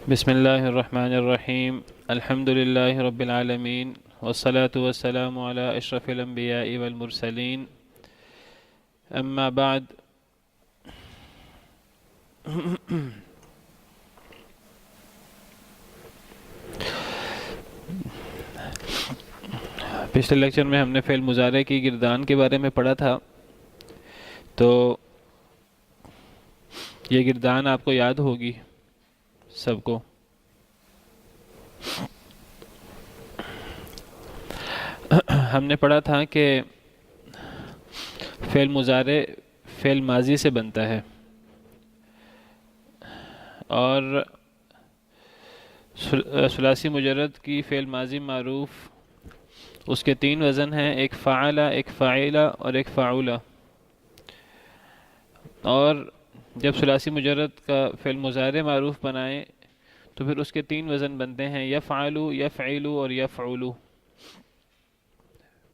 بسم اللہ الرحمن الرحیم الحمد للہ رب العالمین والصلاة والسلام علی اشرف الانبیاء والمرسلین اما بعد. پچھلے لیکچر میں ہم نے فعل مضارع کی گردان کے بارے میں پڑھا تھا. تو یہ گردان آپ کو یاد ہوگی سب کو. ہم نے پڑھا تھا کہ فعل مضارع فعل ماضی سے بنتا ہے اور ثلاثی مجرد کی فعل ماضی معروف اس کے تین وزن ہیں، ایک فعل، ایک فاعل اور ایک فاعول. اور جب ثلاثی مجرد کا فعل مضارع معروف بنائیں تو پھر اس کے تین وزن بنتے ہیں، یفعل، یفعل اور یفعل.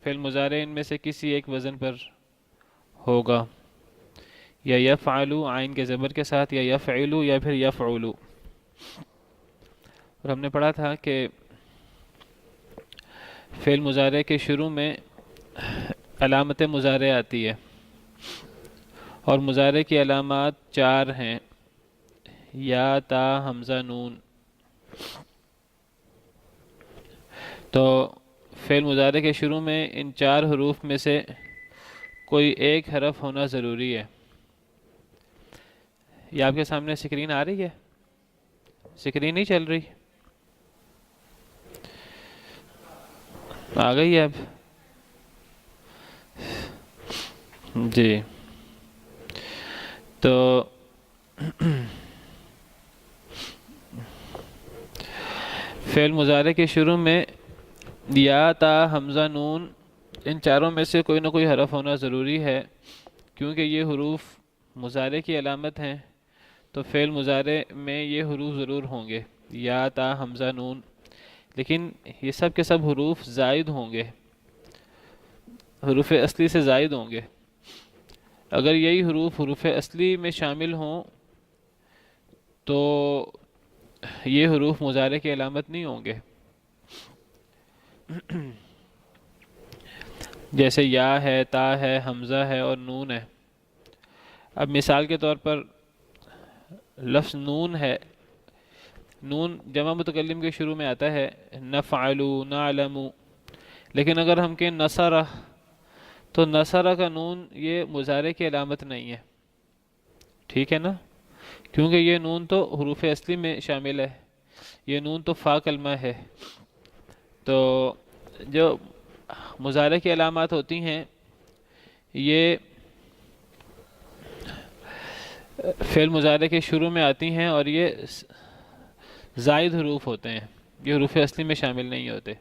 فعل مضارع ان میں سے کسی ایک وزن پر ہوگا، یا یفعل عین کے زبر کے ساتھ، یا یفعل یا پھر یفعل. اور ہم نے پڑھا تھا کہ فعل مضارع کے شروع میں علامت مضارع آتی ہے اور مضارع کی علامات چار ہیں، یا، تا، حمزہ، نون. تو فعل مضارع کے شروع میں ان چار حروف میں سے کوئی ایک حرف ہونا ضروری ہے. یہ آپ کے سامنے سکرین آ رہی ہے؟ سکرین نہیں چل رہی؟ آ گئی ہے اب؟ جی. تو فعل مضارع کے شروع میں یا، تا، حمزہ، نون ان چاروں میں سے کوئی نہ کوئی حرف ہونا ضروری ہے، کیونکہ یہ حروف مضارع کی علامت ہیں. تو فعل مضارع میں یہ حروف ضرور ہوں گے، یا، تا، حمزہ، نون. لیکن یہ سب کے سب حروف زائد ہوں گے، حروف اصلی سے زائد ہوں گے. اگر یہی حروف حروف اصلی میں شامل ہوں تو یہ حروف مضارع کی علامت نہیں ہوں گے. جیسے یا ہے، تا ہے، حمزہ ہے اور نون ہے. اب مثال کے طور پر لفظ نون ہے، نون جمع متکلم کے شروع میں آتا ہے، نفعل، نعلم. لیکن اگر ہم کہیں نصرہ تو نصرہ کا نون یہ مضارع کی علامت نہیں ہے، ٹھیک ہے نا؟ کیونکہ یہ نون تو حروف اصلی میں شامل ہے، یہ نون تو فا کلمہ ہے. تو جو مضارع کی علامات ہوتی ہیں یہ فعل مضارع کے شروع میں آتی ہیں اور یہ زائد حروف ہوتے ہیں، یہ حروف اصلی میں شامل نہیں ہوتے.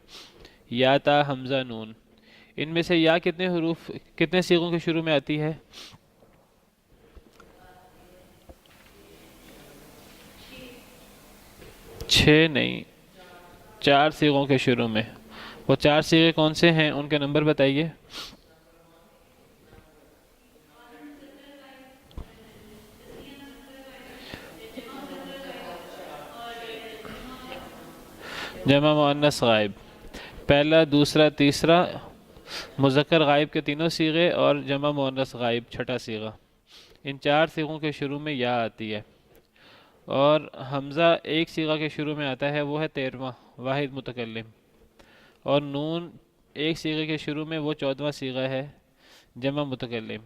یا، تا، حمزہ، نون. ان میں سے یا کتنے حروف کتنے صیغوں کے شروع میں آتی ہے؟ چھ نہیں، چار صیغوں کے شروع میں. وہ چار صیغے کون سے ہیں؟ ان کے نمبر بتائیے. جمع مؤنث غائب، پہلا، دوسرا، تیسرا مذکر غائب کے تینوں صیغے، اور جمع مؤنث غائب چھٹا صیغہ. ان چار صیغوں کے شروع میں یا آتی ہے. اور حمزہ ایک صیغہ کے شروع میں آتا ہے، وہ ہے 13واں واحد متکلم. اور نون ایک صیغے کے شروع میں، وہ 14واں صیغہ ہے جمع متکلم.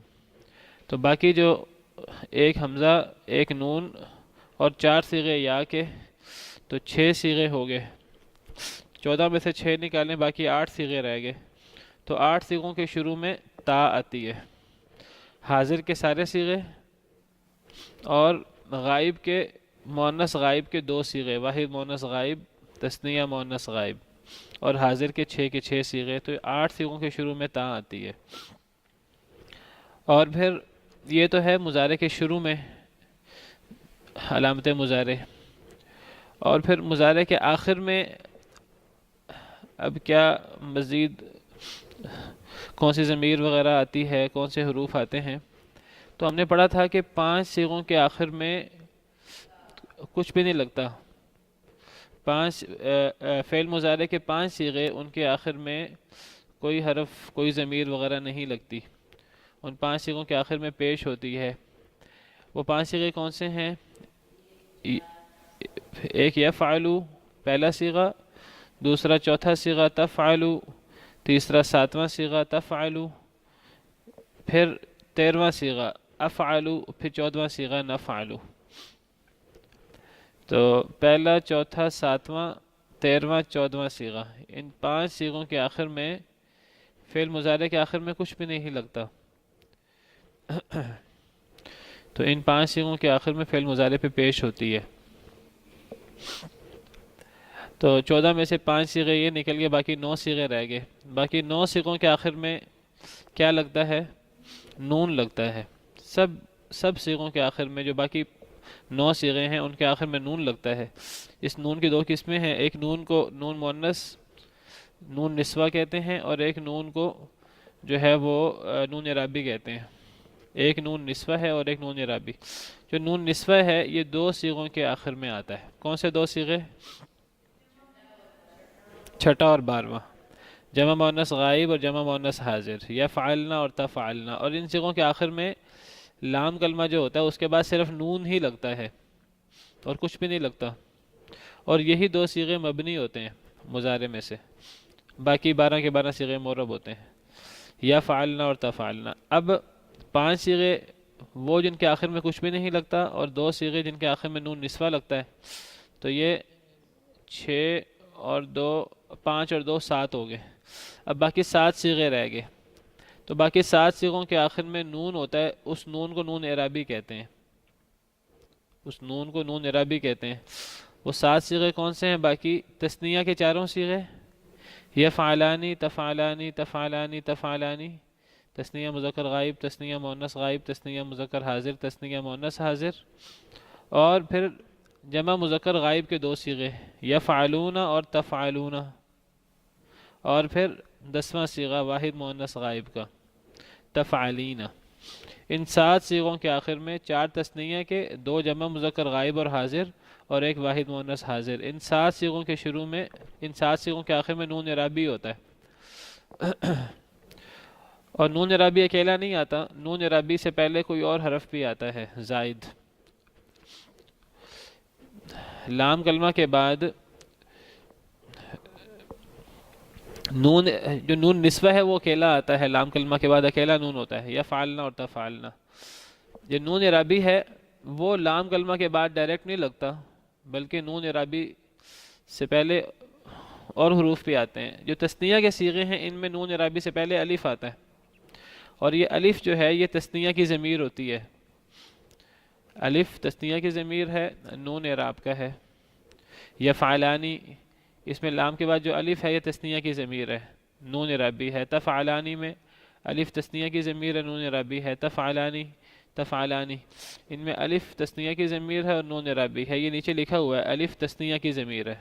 تو باقی جو ایک حمزہ، ایک نون اور چار صیغے یا کے، تو 6 صیغے ہو گئے. 14 میں سے 6 نکالیں، باقی 8 صیغے رہ گئے. تو 8 صیغوں کے شروع میں تا آتی ہے. حاضر کے سارے صیغے اور غائب کے مؤنث غائب کے 2 صیغے، واحد مؤنث غائب، تثنیہ مؤنث غائب، اور حاضر کے 6 کے 6 صیغے. تو 8 صیغوں کے شروع میں تا آتی ہے. اور پھر یہ تو ہے مضارع کے شروع میں علامت مضارع. اور پھر مضارع کے آخر میں اب کیا مزید کون سی ضمیر وغیرہ آتی ہے، کون سے حروف آتے ہیں. تو ہم نے پڑھا تھا کہ 5 صیغوں کے آخر میں کچھ بھی نہیں لگتا، 5 فعل مضارع کے 5 صیغے، ان کے آخر میں کوئی حرف، کوئی ضمیر وغیرہ نہیں لگتی، ان 5 صیغوں کے آخر میں پیش ہوتی ہے۔ وہ 5 صیغے کون سے ہیں؟ ایک یفعلو پہلا صیغہ، دوسرا چوتھا صیغہ تفعلو، تیسرا 7واں صیغہ تفعلو، پھر 13واں صیغہ افعلو، پھر 14واں صیغہ نفعلو۔ تو پہلا، چوتھا، 7واں، 13واں، 14واں صیغہ، ان 5 صیغوں کے آخر میں فعل مضارع کے آخر میں کچھ بھی نہیں لگتا۔ تو ان 5 صیغوں کے آخر میں فعل مضارع پہ پیش ہوتی ہے۔ تو 14 میں سے 5 صیغے یہ نکل گئے، باقی 9 صیغے رہ گئے۔ باقی 9 صیغوں کے آخر میں کیا لگتا ہے؟ نون لگتا ہے۔ سب صیغوں کے آخر میں جو باقی 9 صیغے ہیں ان کے آخر میں نون لگتا ہے۔ اس نون کی 2 قسمیں ہیں، ایک نون کو نون مؤنث، نون نسوہ کہتے ہیں، اور ایک نون کو جو ہے وہ نون اعرابی کہتے ہیں۔ ایک نون نسوہ ہے اور ایک نون اعرابی۔ جو نون نسوہ ہے یہ 2 صیغوں کے آخر میں آتا ہے۔ کون سے 2 صیغے؟ چھٹا اور 12واں، جمع مؤنث غائب اور جمع مؤنث حاضر، یفعلنا اور تفعلنا۔ اور ان صیغوں کے آخر میں لام کلمہ جو ہوتا ہے اس کے بعد صرف نون ہی لگتا ہے اور کچھ بھی نہیں لگتا، اور یہی 2 صیغے مبنی ہوتے ہیں مضارع میں سے، باقی 12 کے 12 صیغے معرب ہوتے ہیں، یفعلنا اور تفعلنا۔ اب 5 صیغے وہ جن کے آخر میں کچھ بھی نہیں لگتا، اور 2 صیغے جن کے آخر میں نون نسوہ لگتا ہے، تو یہ 6 اور 2 5 اور 2 7 ہو گئے۔ اب باقی 7 صیغے رہ گئے، تو باقی 7 صیغوں کے آخر میں نون ہوتا ہے، اس نون کو نون اعرابی کہتے ہیں، اس نون کو نون اعرابی کہتے ہیں۔ وہ 7 صیغے کون سے ہیں؟ باقی تثنیہ کے 4 صیغے، یفعلانی، تفعلانی، تفعلانی، تفعلانی، تثنیہ مذکر غائب، تثنیہ مؤنث غائب، تثنیہ مذکر حاضر، تثنیہ مؤنث حاضر، اور پھر جمع مذکر غائب کے 2 صیغے، یفعلون اور تفعلون، اور پھر 10واں صیغہ واحد مؤنث غائب کا، تفعلین۔ ان 7 صیغوں کے آخر میں 4 تثنیہ کے، 2 جمع مذکر غائب اور حاضر، اور 1 واحد مؤنث حاضر۔ ان 7 صیغوں کے شروع میں، ان 7 صیغوں کے آخر میں نون اعرابی ہوتا ہے، اور نون اعرابی اکیلا نہیں آتا، نون اعرابی سے پہلے کوئی اور حرف بھی آتا ہے زائد۔ لام کلمہ کے بعد نون، جو نون نسوہ ہے وہ اکیلا آتا ہے، لام کلمہ کے بعد اکیلا نون ہوتا ہے، یفعلنا اور تفعلنا۔ جو نون اعرابی ہے وہ لام کلمہ کے بعد ڈائریکٹ نہیں لگتا، بلکہ نون اعرابی سے پہلے اور حروف بھی آتے ہیں۔ جو تثنیہ کے صیغے ہیں ان میں نون اعرابی سے پہلے الف آتا ہے، اور یہ الف جو ہے یہ تثنیہ کی ضمیر ہوتی ہے۔ الف تثنیہ کی ضمیر ہے، نون اعراب کا ہے۔ یفعلانی، اس میں لام کے بعد جو الف ہے یہ تثنیہ کی ضمیر ہے، نون اعرابی ہے۔ تفعلانی میں الف تثنیہ کی ضمیر ہے، نون اعرابی ہے۔ تفعلانی، تفعلانی، ان میں الف تثنیہ کی ضمیر ہے اور نون اعرابی ہے۔ یہ نیچے لکھا ہوا ہے الف تثنیہ کی ضمیر ہے۔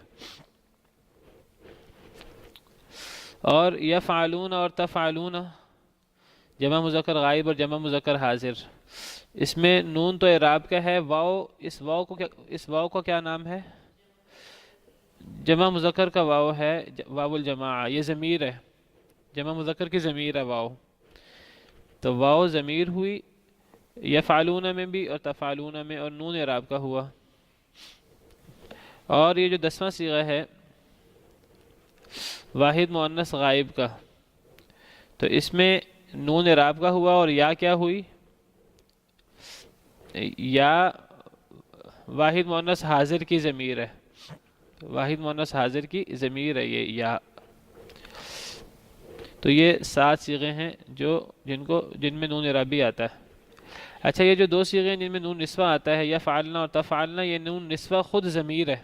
اور یفعلون اور تفعلون، جمع مذکر غائب اور جمع مذکر حاضر، اس میں نون تو اعراب کا ہے، واو، اس واو کو کیا نام ہے؟ جمع مذکر کا واو ہے، واو الجماعہ، یہ ضمیر ہے، جمع مذکر کی ضمیر ہے واو، تو واو ضمیر ہوئی یفعلون میں بھی اور تفعلون میں، اور نون اعراب کا ہوا۔ اور یہ جو 10واں صیغہ ہے واحد مؤنث غائب کا، تو اس میں نون اعراب کا ہوا، اور یا کیا ہوئی؟ یا واحد مؤنث حاضر کی ضمیر ہے، واحد مؤنث حاضر کی ضمیر ہے یہ یا۔ تو یہ 7 صیغے ہیں جن میں نون اعرابی آتا ہے۔ اچھا، یہ جو 2 صیغے ہیں جن میں نون نسوہ آتا ہے، یفعلنا اور تفعلنا، یہ نون نسوہ خود ضمیر ہے،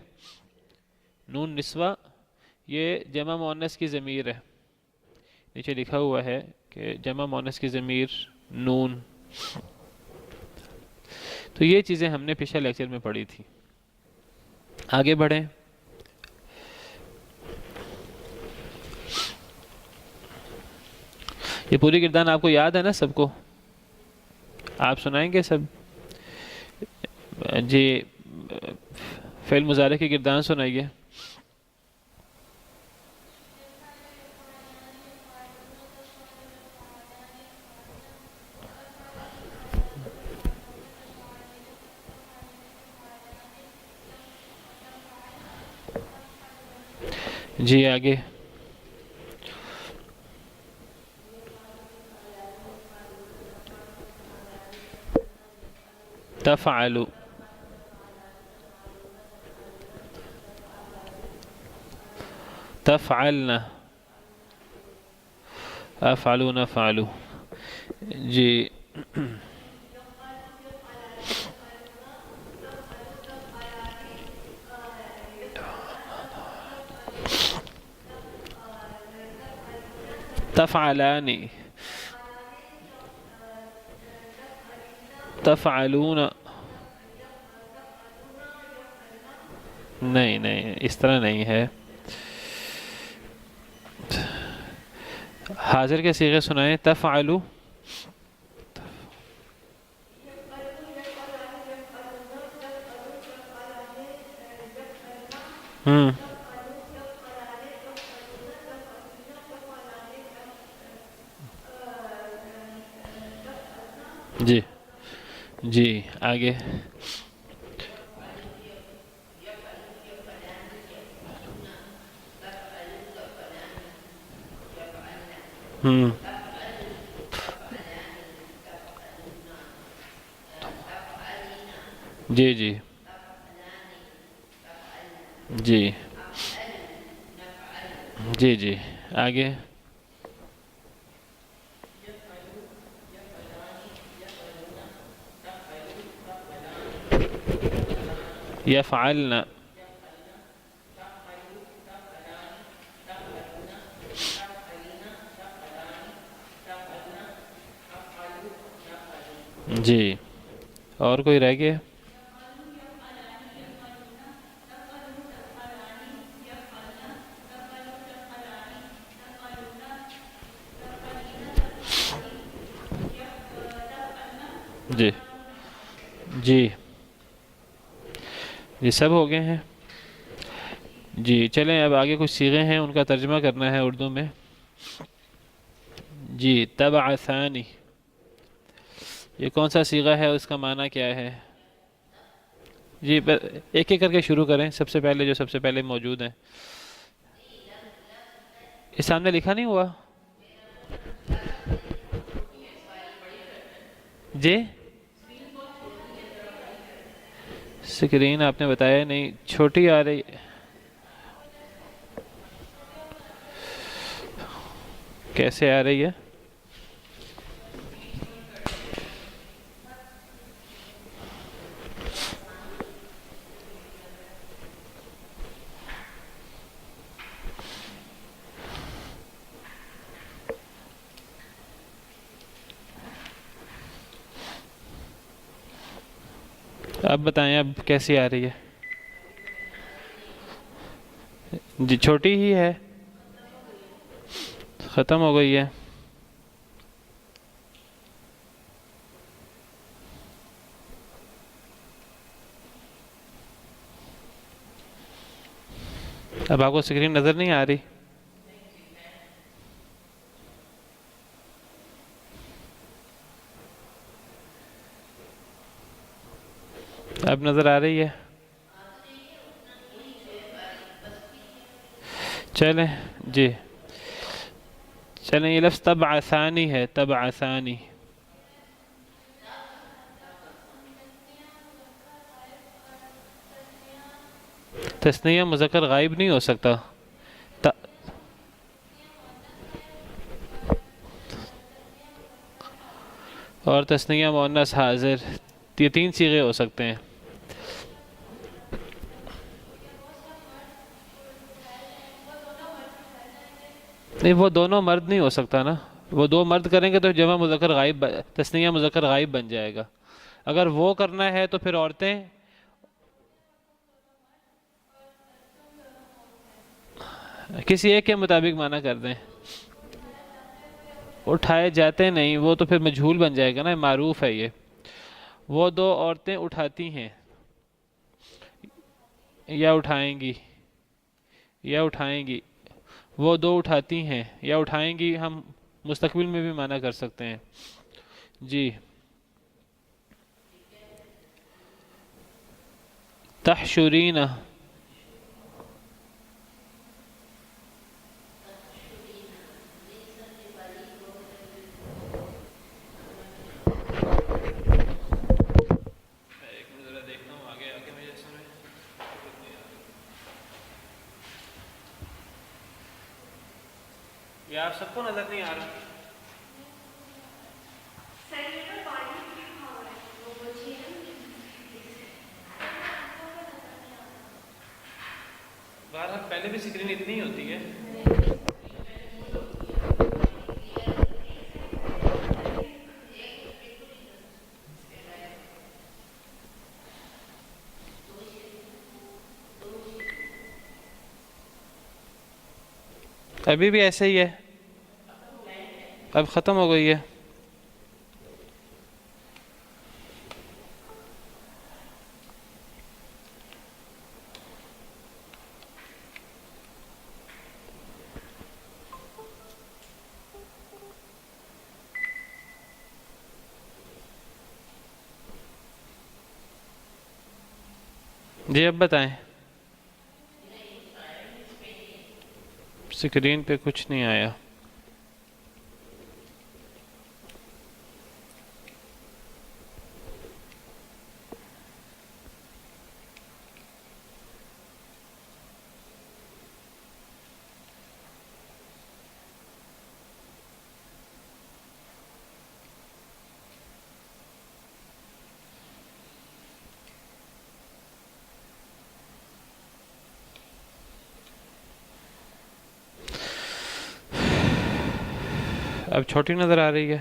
نون نسوہ یہ جمع مؤنث کی ضمیر ہے، نیچے لکھا ہوا ہے کہ جمع مؤنث کی ضمیر نون۔ تو یہ چیزیں ہم نے پچھلے لیکچر میں پڑھی تھی۔ آگے بڑھیں۔ یہ پوری گردان آپ کو یاد ہے نا سب کو؟ آپ سنائیں گے سب؟ جی، فعل مضارع کی گردان سنائیے۔ جی آگے. تفعل. تفعلن. افعلوا نفعلوا. جی. تفعلان. تفعلون. نہیں نہیں اس طرح نہیں ہے. حاضر کے صیغے سنائیں. تفعلو. جی جی آگے. جی جی جی جی جی آگے. یفعلن. جی اور کوئی رہ گیا؟ جی جی جی سب ہو گئے ہیں. جی چلیں اب آگے کچھ صیغے ہیں ان کا ترجمہ کرنا ہے اردو میں. جی تبعثانی یہ کون سا صیغہ ہے، اس کا معنی کیا ہے؟ جی ایک ایک کر کے شروع کریں. سب سے پہلے جو سب سے پہلے موجود ہیں. یہ سامنے لکھا نہیں ہوا؟ جی سکرین آپ نے بتایا نہیں، چھوٹی آ رہی. کیسے آ رہی ہے؟ اب بتائیں اب کیسی آ رہی ہے؟ جی چھوٹی ہی ہے، ختم ہو گئی ہے. اب آپ کو سکرین نظر نہیں آ رہی؟ اب نظر آ رہی ہے؟ چلیں جی چلیں. یہ لفظ تبعثانی ہے. تبعثانی تثنیہ مذکر غائب نہیں ہو سکتا. اور تثنیہ مؤنث حاضر، یہ تین صیغے ہو سکتے ہیں. نہیں وہ دونوں مرد نہیں ہو سکتا نا. وہ دو مرد کریں گے تو جمع مذکر غائب تثنیہ مذکر غائب بن جائے گا. اگر وہ کرنا ہے تو پھر عورتیں کسی ایک کے مطابق معنی کر دیں. اٹھائے جاتے نہیں، وہ تو پھر مجہول بن جائے گا نا. معروف ہے یہ. وہ دو عورتیں اٹھاتی ہیں یا اٹھائیں گی یا اٹھائیں گی. وہ دو اٹھاتی ہیں یا اٹھائیں گی، ہم مستقبل میں بھی معنی کر سکتے ہیں. جی تحشرین. یہ آپ سب کو نظر نہیں آ رہا؟ بہرحال پہلے بھی اسکرین اتنی ہی ہوتی ہے. ابھی بھی ایسے ہی ہے؟ اب ختم ہو گئی ہے؟ جی اب بتائیں. اسکرین پہ کچھ نہیں آیا. اب چھوٹی نظر آ رہی ہے؟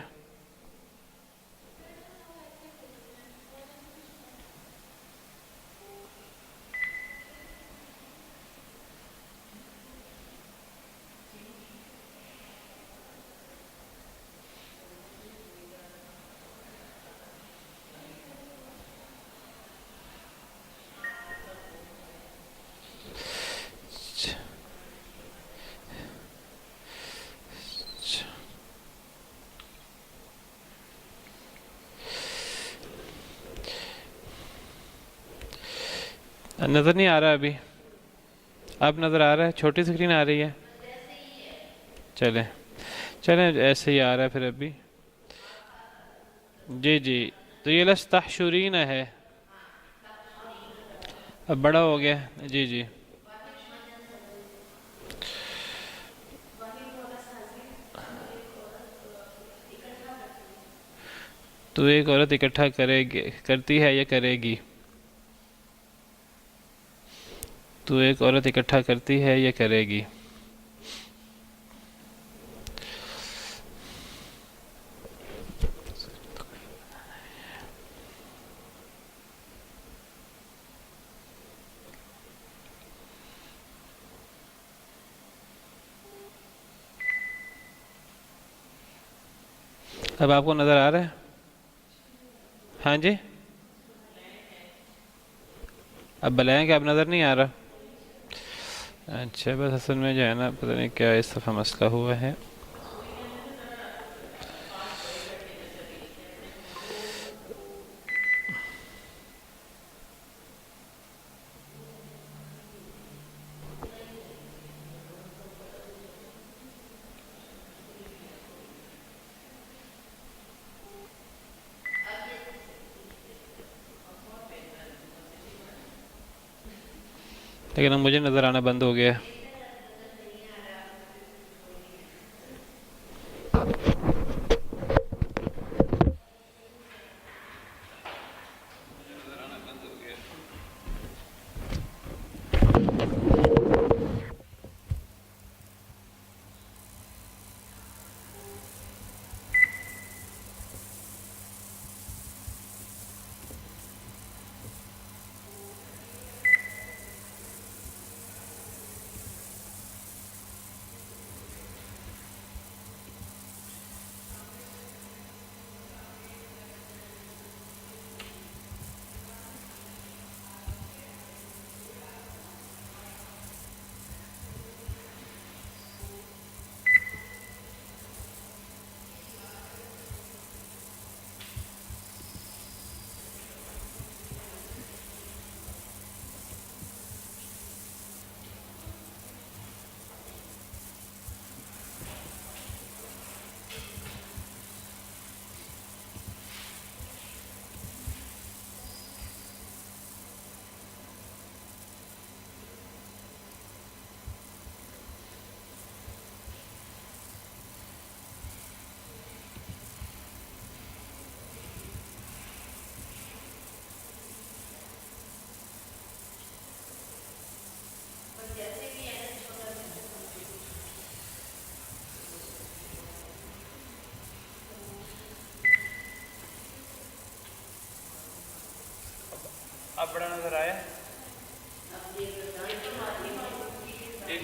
نظر نہیں آ رہا ابھی؟ اب نظر آ رہا ہے؟ چھوٹی اسکرین آ رہی ہے؟ چلیں چلیں ایسے ہی آ رہا ہے پھر ابھی. جی جی تو یہ لستحشرین ہے، اب بڑا ہو گیا. جی جی تو ایک عورت اکٹھا کرتی ہے یا کرے گی؟ تو ایک عورت اکٹھا کرتی ہے یا کرے گی؟ اب آپ کو نظر آ رہا ہے؟ ہاں جی اب بلائیں کہ اب نظر نہیں آ رہا؟ اچھا بس اصل میں جو ہے نا پتہ نہیں کیا اس دفعہ مسئلہ ہوا ہے. لیکن اب مجھے نظر آنا بند ہو گیا ہے.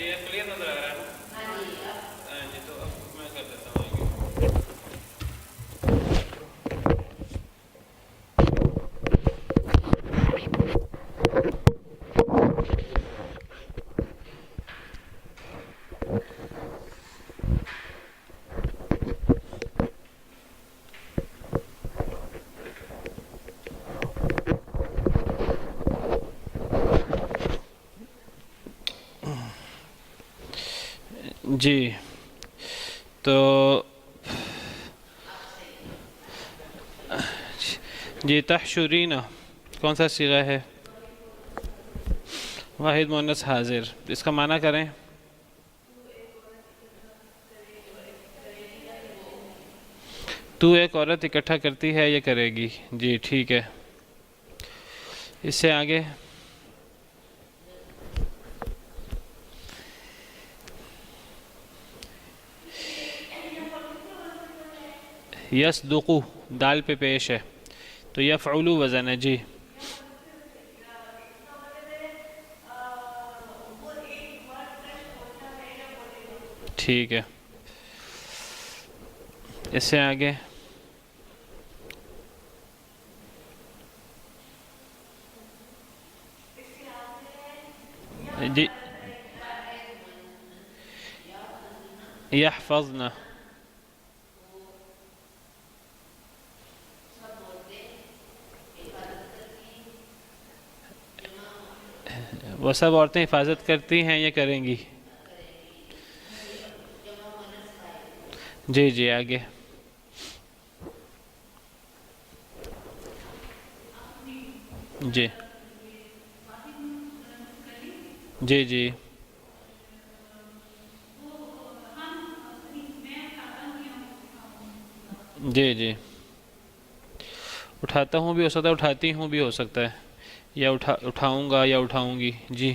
یہ کلیئر نظر آ رہا ہے نا؟ ہاں جی، تو اب میں کر دیتا ہوں آگے۔ جی تو جی تحشرین کون سا صیغہ ہے؟ واحد مؤنث حاضر، اس کا معنی کریں۔ تو ایک عورت اکٹھا کرتی ہے، یہ کرے گی۔ جی ٹھیک ہے، اس سے آگے یصدق دال پہ پیش ہے تو یفعل وزن ہے۔ جی ٹھیک ہے، اس سے آگے جی یحفظن، وہ سب عورتیں حفاظت کرتی ہیں، یہ کریں گی۔ جی جی آگے جی جی جی جی جی اٹھاتا ہوں بھی ہو سکتا ہے، اٹھاتی ہوں بھی ہو سکتا ہے، یا اٹھاؤں گا یا اٹھاؤں گی۔ جی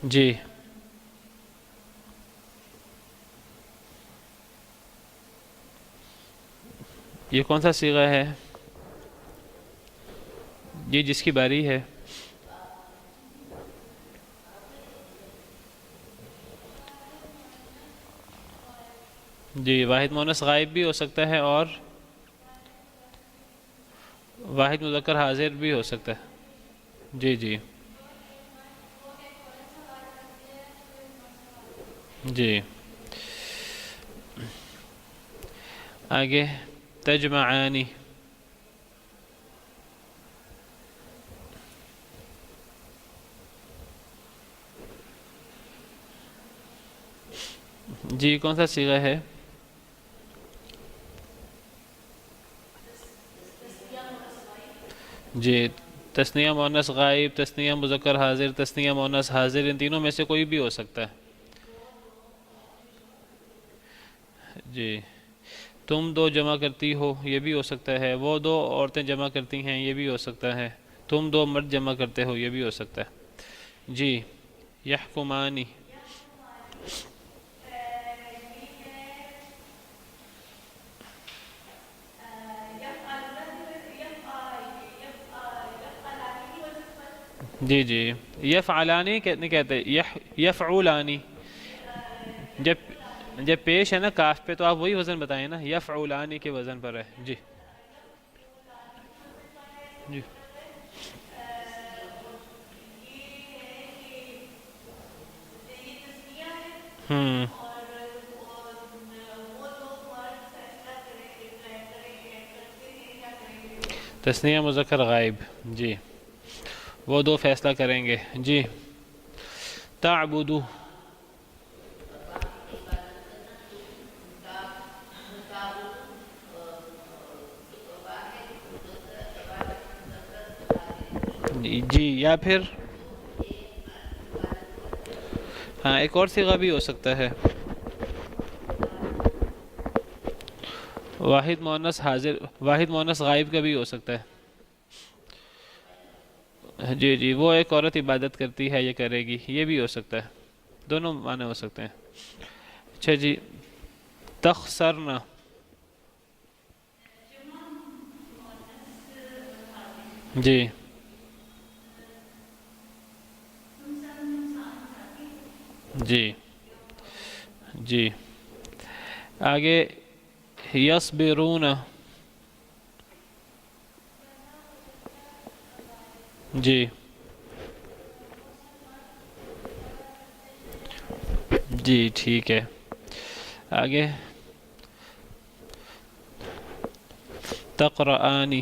جی یہ کون سا صیغہ ہے؟ یہ جس کی باری ہے۔ جی واحد مؤنث غائب بھی ہو سکتا ہے اور واحد مذکر حاضر بھی ہو سکتا ہے۔ جی جی جی آگے تجمعانی، جی کون سا صیغہ ہے؟ جی تثنیہ مؤنث غائب، تثنیہ مذکر حاضر، تثنیہ مؤنث حاضر، ان تینوں میں سے کوئی بھی ہو سکتا ہے۔ جی تم دو جمع کرتی ہو، یہ بھی ہو سکتا ہے۔ وہ دو عورتیں جمع کرتی ہیں، یہ بھی ہو سکتا ہے۔ تم دو مرد جمع کرتے ہو، یہ بھی ہو سکتا ہے۔ جی یحکمانی، جی جی یفعلانی نہیں کہتے، یفعولانی، جب پیش ہے نا کاف پہ تو آپ وہی وزن بتائیں نا، یفعولانی کے وزن پر ہے۔ جی جی تثنیہ مذکر غائب، جی وہ دو فیصلہ کریں گے۔ جی تعبدو، جی یا پھر ہاں ایک اور صیغہ بھی ہو سکتا ہے، واحد مؤنث حاضر، واحد مؤنث غائب کا بھی ہو سکتا ہے۔ جی جی وہ ایک عورت عبادت کرتی ہے، یہ کرے گی، یہ بھی ہو سکتا ہے، دونوں معنی ہو سکتے ہیں۔ اچھا جی تخسرنا، جی جی جی آگے یصبرون. جی جی ٹھیک ہے. آگے تقرآنی.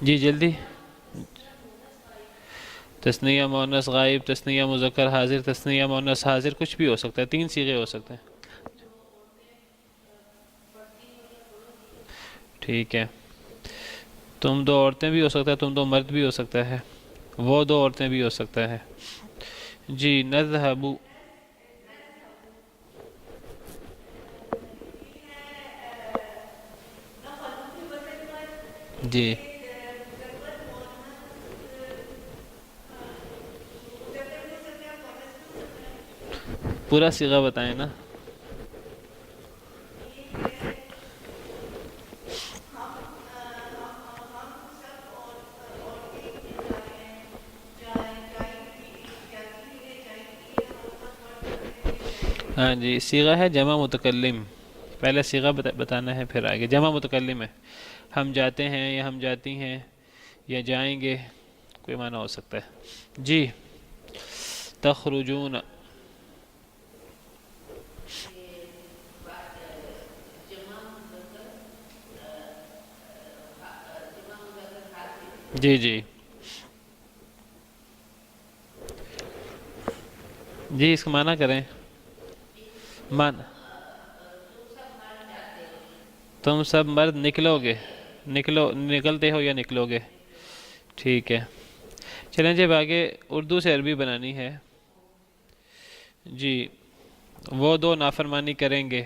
جی جلدی. تثنیہ مؤنث غائب، تثنیہ مذکر حاضر، تثنیہ مؤنث حاضر، کچھ بھی ہو سکتا ہے، 3 صیغے ہو سکتے ہیں. ٹھیک ہے. تم 2 عورتیں بھی ہو سکتا ہے، تم 2 مرد بھی ہو سکتا ہے، وہ 2 عورتیں بھی ہو سکتا ہے. جی نذهب. جی پورا صیغہ بتائیں نا. ہاں جی صیغہ ہے جمع متکلم. پہلے صیغہ بتانا ہے پھر آگے. جمع متکلم ہے، ہم جاتے ہیں یا ہم جاتی ہیں یا جائیں گے، کوئی معنی ہو سکتا ہے. جی تخرجون. جی جی جی اس کا معنی کریں. تم سب مرد نکلو گے. نکلتے ہو یا نکلو گے. ٹھیک ہے. چلیں جب آگے اردو سے عربی بنانی ہے. جی وہ 2 نافرمانی کریں گے.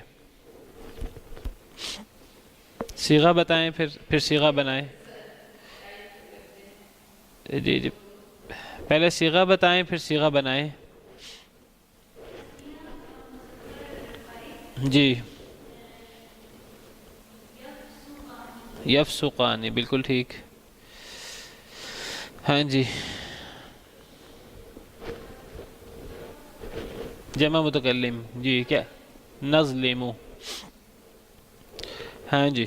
صیغہ بتائیں پھر صیغہ بنائیں. جی جی پہلے صیغہ بتائیں پھر صیغہ بنائیں. جی یفسقان بالکل ٹھیک. ہاں جی جمع متکلم. جی کیا نظلم. ہاں جی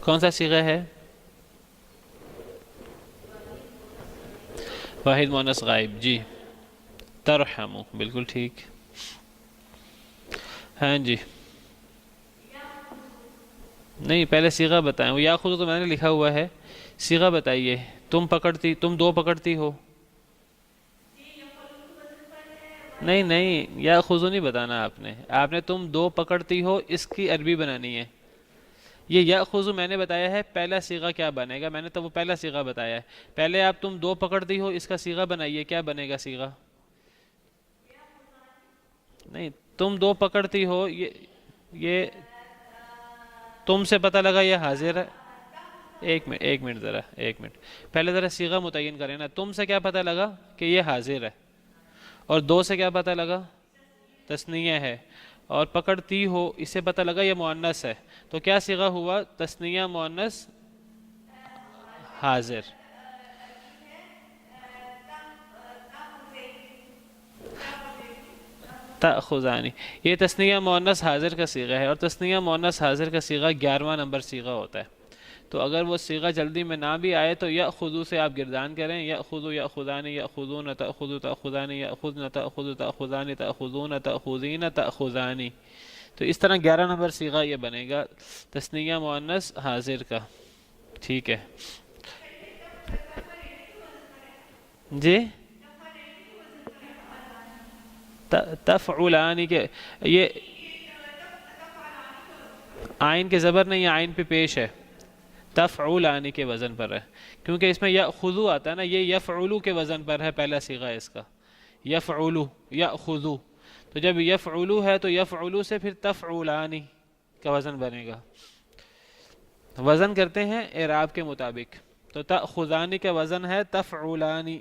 کون سا صیغہ ہے؟ واحد مؤنث غائب. جی ترحم بالکل ٹھیک. ہاں جی نہیں پہلے صیغہ بتائیں. وہ یاخذ تو میں نے لکھا ہوا ہے، صیغہ بتائیے. تم 2 پکڑتی ہو. نہیں یاخذ نہیں بتانا آپ نے تم 2 پکڑتی ہو اس کی عربی بنانی ہے. یہ یاخذ میں نے بتایا ہے پہلا صیغہ کیا بنے گا، میں نے تو وہ پہلا صیغہ بتایا ہے. پہلے آپ تم 2 پکڑتی ہو اس کا صیغہ بنائیے، کیا بنے گا صیغہ. نہیں تم 2 پکڑتی ہو، یہ تم سے پتہ لگا یہ حاضر ہے. ایک منٹ ذرا پہلے ذرا صیغہ متعین کریں نا. تم سے کیا پتہ لگا کہ یہ حاضر ہے، اور 2 سے کیا پتہ لگا تثنیہ ہے، اور پکڑتی ہو اس سے پتہ لگا یہ مؤنث ہے. تو کیا صیغہ ہوا؟ تثنیہ مؤنث حاضر. تأخذانی یہ تثنیہ مؤنث حاضر کا صیغہ ہے، اور تثنیہ مؤنث حاضر کا صیغہ 11واں نمبر صیغہ ہوتا ہے. تو اگر وہ صیغہ جلدی میں نہ بھی آئے تو یأخذو سے آپ گردان کریں. یأخذو یأخذانی یأخذون تأخذو تأخذانی یأخذن تأخذو تأخذانی تأخذون تأخذین تأخذانی. تو اس طرح 11 نمبر صیغہ یہ بنے گا تثنیہ مؤنث حاضر کا. ٹھیک ہے جی تفعلانی کے یہ آئین کے زبر نہیں، آئین پہ پیش ہے، تفعلانی کے وزن پر ہے، کیونکہ اس میں یأخذو آتا ہے نا، یہ یفعلو کے وزن پر ہے پہلا صیغہ اس کا. یفعلو یأخذو، تو جب یفعلو ہے تو یفعلو سے پھر تفعلانی. کا وزن بنے گا. وزن کرتے ہیں اعراب کے مطابق. تو تأخذانی کا وزن ہے تفعلانی.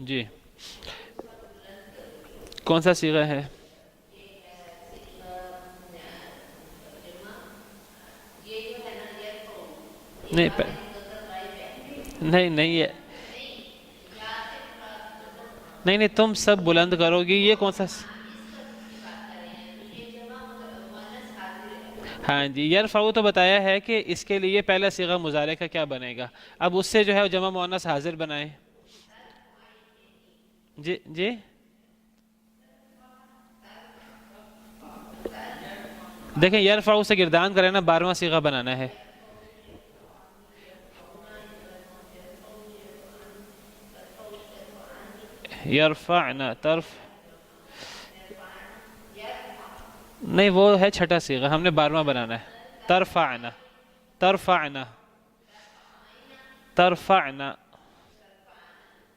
جی کون سا صیغہ ہے؟ نہیں نہیں نہیں نہیں تم سب بلند کرو گی. یہ کون سا؟ ہاں جی یرفعو تو بتایا ہے کہ اس کے لیے پہلا صیغہ مضارع کا کیا بنے گا. اب اس سے جو ہے جمع مؤنث حاضر بنائیں. جی جی دیکھیں یرفعو سے گردان کریں نا 12واں صیغہ بنانا ہے. یرفعنا نہیں وہ ہے چھٹا صیغہ, ہم نے 12واں بنانا ہے. ترفعنا ترفعنا ترفعنا.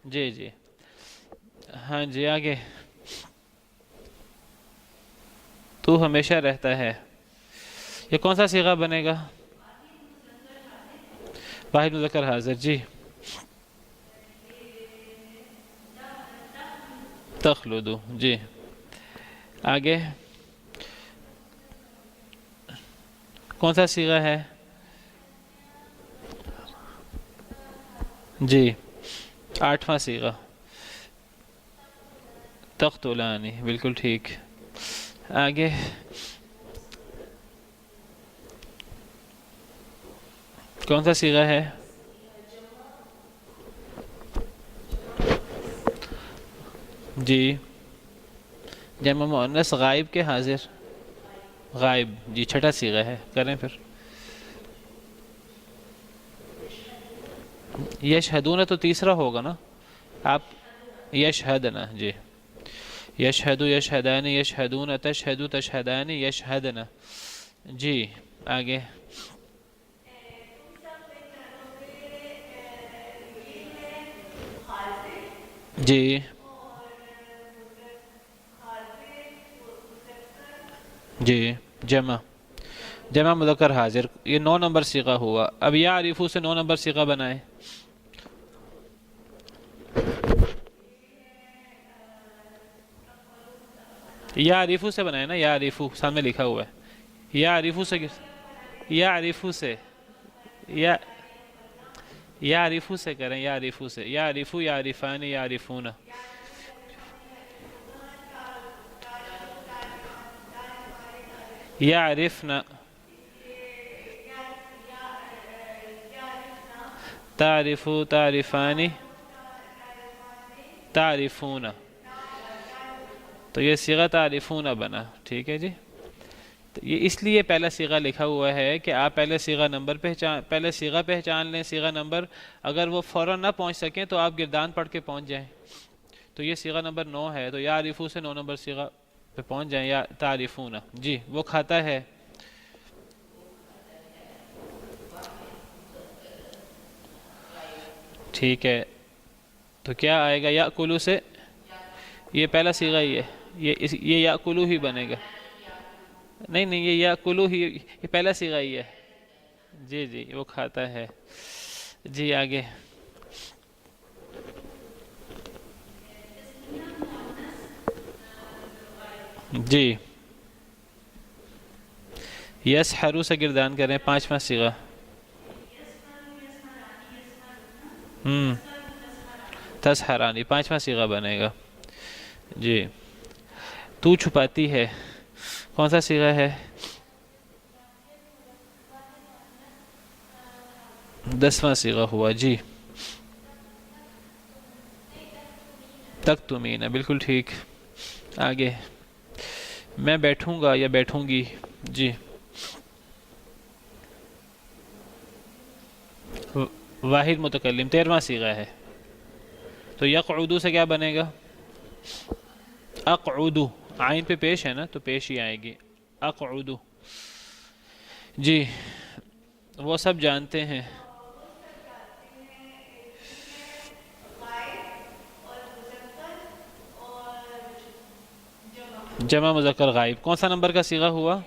جی جی ہاں جی آگے. تو ہمیشہ رہتا ہے, یہ کون سا صیغہ بنے گا؟ واحد مذکر حاضر. جی تخلدو. جی آگے کون سا صیغہ ہے؟ جی 8واں صیغہ تقتلانی. بالکل ٹھیک. آگے کون سا صیغہ ہے؟ جی جمع مؤنث غائب کے حاضر. غائب جی چھٹا صیغہ ہے. کریں پھر. یشہدون تو تیسرا ہوگا نا. آپ یشہدنا. جی یشہدو یشہدان یشہدون تشہدو تشہدان یشہدنا. جی آگے جی جی جمع مذکر حاضر. یہ 9 نمبر صیغہ ہوا. اب یعرفو سے 9 نمبر صیغہ بنائیں. یعرفو سے بنائیں نا. یعرفو سامنے لکھا ہوا ہے. یعرفو سے یعرفو سے یعرفو سے کریں. یعرفو سے یعرفو یعرفان یعرفون. یعرفنا تعرفو تعرفانی تعرفون. تو یہ صیغہ تعرفون بنا. ٹھیک ہے جی. تو یہ اس لیے پہلا صیغہ لکھا ہوا ہے کہ آپ پہلے صیغہ پہچان لیں. صیغہ نمبر اگر وہ فوراً نہ پہنچ سکیں تو آپ گردان پڑھ کے پہنچ جائیں. تو یہ صیغہ نمبر 9 ہے, تو یعرفو سے 9 نمبر صیغہ پہ پہنچ جائیں. یا تعرفون. جی وہ کھاتا ہے. ٹھیک ہے تو کیا آئے گا؟ یأکلو سے. یہ پہلا صیغہ ہی ہے. یہ یأکلو ہی بنے گا. نہیں یہ یأکلو ہی, یہ پہلا صیغہ ہی ہے. جی جی وہ کھاتا ہے. جی آگے جی یسحرو سے گردان کریں. 5واں صیغہ. تسحرانی 5واں صیغہ بنے گا. جی تو چھپاتی ہے. کون سا صیغہ ہے؟ 10واں صیغہ ہوا. جی تکتمین. بالکل ٹھیک. آگے میں بیٹھوں گا یا بیٹھوں گی. جی واحد متکلم 13واں صیغہ ہے. تو یقعدو سے کیا بنے گا؟ اقعدو. عین پہ پیش ہے نا تو پیش ہی آئے گی. اقعدو. جی وہ سب جانتے ہیں. جمع مذکر غائب. کون سا نمبر کا صیغہ ہوا؟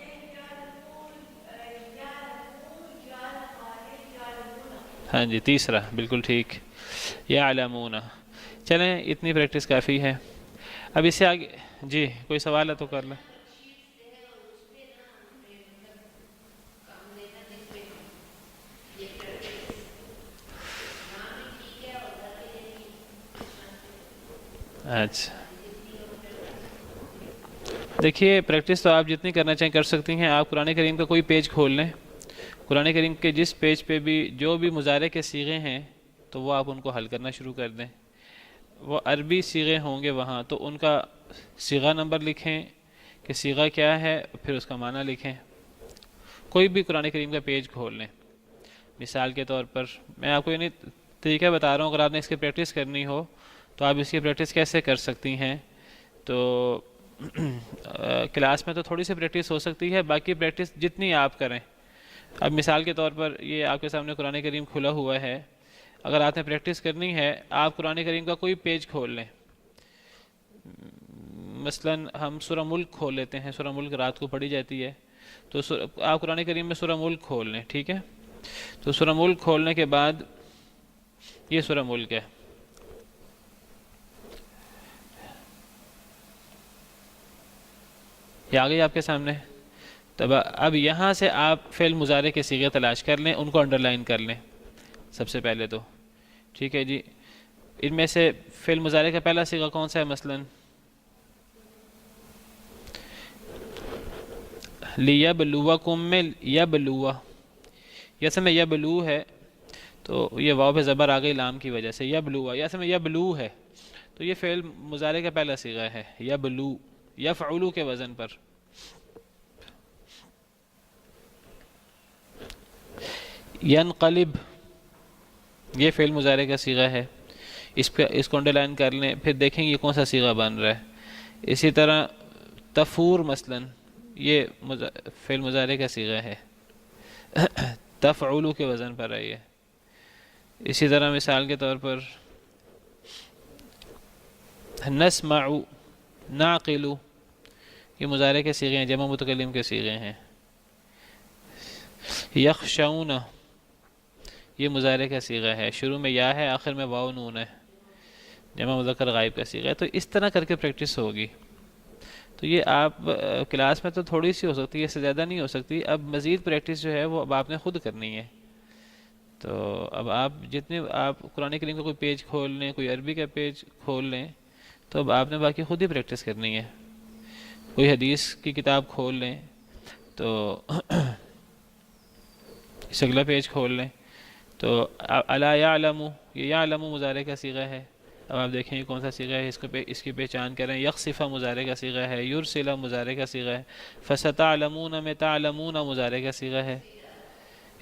ہاں جی تیسرا بالکل ٹھیک، یعلمون۔ چلیں اتنی پریکٹس کافی ہے، اب اس سے آگے جی کوئی سوال ہے تو کر لیں۔ اچھا دیکھیے پریکٹس تو آپ جتنی کرنا چاہیں کر سکتی ہیں۔ آپ قرآن کریم کا کوئی پیج کھول لیں، قرآن کریم کے جس پیج پہ بھی جو بھی مضارع کے صیغے ہیں تو وہ آپ ان کو حل کرنا شروع کر دیں۔ وہ عربی صیغے ہوں گے وہاں تو ان کا صیغہ نمبر لکھیں کہ صیغہ کیا ہے، پھر اس کا معنی لکھیں۔ کوئی بھی قرآن کریم کا پیج کھول لیں، مثال کے طور پر میں آپ کو یعنی طریقہ بتا رہا ہوں، اگر آپ نے اس کی پریکٹس کرنی ہو تو آپ اس کی پریکٹس کیسے کر سکتی ہیں۔ تو کلاس میں تو تھوڑی سی پریکٹس ہو سکتی ہے، باقی پریکٹس جتنی آپ کریں۔ اب مثال کے طور پر یہ آپ کے سامنے قرآن کریم کھلا ہوا ہے، اگر آپ نے پریکٹس کرنی ہے آپ قرآن کریم کا کوئی پیج کھول لیں۔ مثلا ہم سورہ ملک کھول لیتے ہیں، سورہ ملک رات کو پڑھی جاتی ہے، تو آپ قرآن کریم میں سورہ ملک کھول لیں، ٹھیک ہے۔ تو سورہ ملک کھولنے کے بعد یہ سورہ ملک ہے، یہ آ گئی آپ کے سامنے۔ تب اب یہاں سے آپ فعل مضارع کے صیغے تلاش کر لیں، ان کو انڈر لائن کر لیں سب سے پہلے تو، ٹھیک ہے جی۔ ان میں سے فعل مضارع کا پہلا صیغہ کون سا ہے؟ مثلا لیبلوکم میں یبلوا، یہ اصل میں یبلو ہے تو یہ واو پہ زبر آ گئی لام کی وجہ سے، یبلوا یہ اصل میں یبلو ہے، تو یہ فعل مضارع کا پہلا صیغہ ہے یبلو، یفعلو کے وزن پر۔ ینقلب یہ فعل مضارع کا صیغہ ہے، اس کو انڈر لائن کر لیں، پھر دیکھیں یہ کون سا صیغہ بن رہا ہے۔ اسی طرح تفور مثلا یہ فعل مضارع کا صیغہ ہے، تفعلو کے وزن پر ہے یہ۔ اسی طرح مثال کے طور پر نسمع، نعقل یہ مضارع کے صیغے ہیں، جمع متکلم کے صیغے ہیں۔ یخشون یہ مضارع کا صیغہ ہے، شروع میں یا ہے آخر میں واو نون ہے، جمع مذکر غائب کا صیغہ ہے۔ تو اس طرح کر کے پریکٹس ہوگی، تو یہ آپ کلاس میں تو تھوڑی سی ہو سکتی ہے، اس سے زیادہ نہیں ہو سکتی۔ اب مزید پریکٹس جو ہے وہ اب آپ نے خود کرنی ہے۔ تو اب آپ جتنے آپ قرآن کریم کا کوئی پیج کھول لیں، کوئی عربی کا پیج کھول لیں، تو اب آپ نے باقی خود ہی پریکٹس کرنی ہے۔ کوئی حدیث کی کتاب کھول لیں تو اس اگلا پیج کھول لیں تو الا یعلم، یہ یعلم مضارع کا صیغہ ہے۔ اب آپ دیکھیں یہ کون سا صیغہ ہے، اس کی پہچان کریں۔ یخسف مضارع کا صیغہ ہے، یرسل مضارع کا صیغہ ہے، فستعلمون میں تعلمون مضارع کا صیغہ ہے،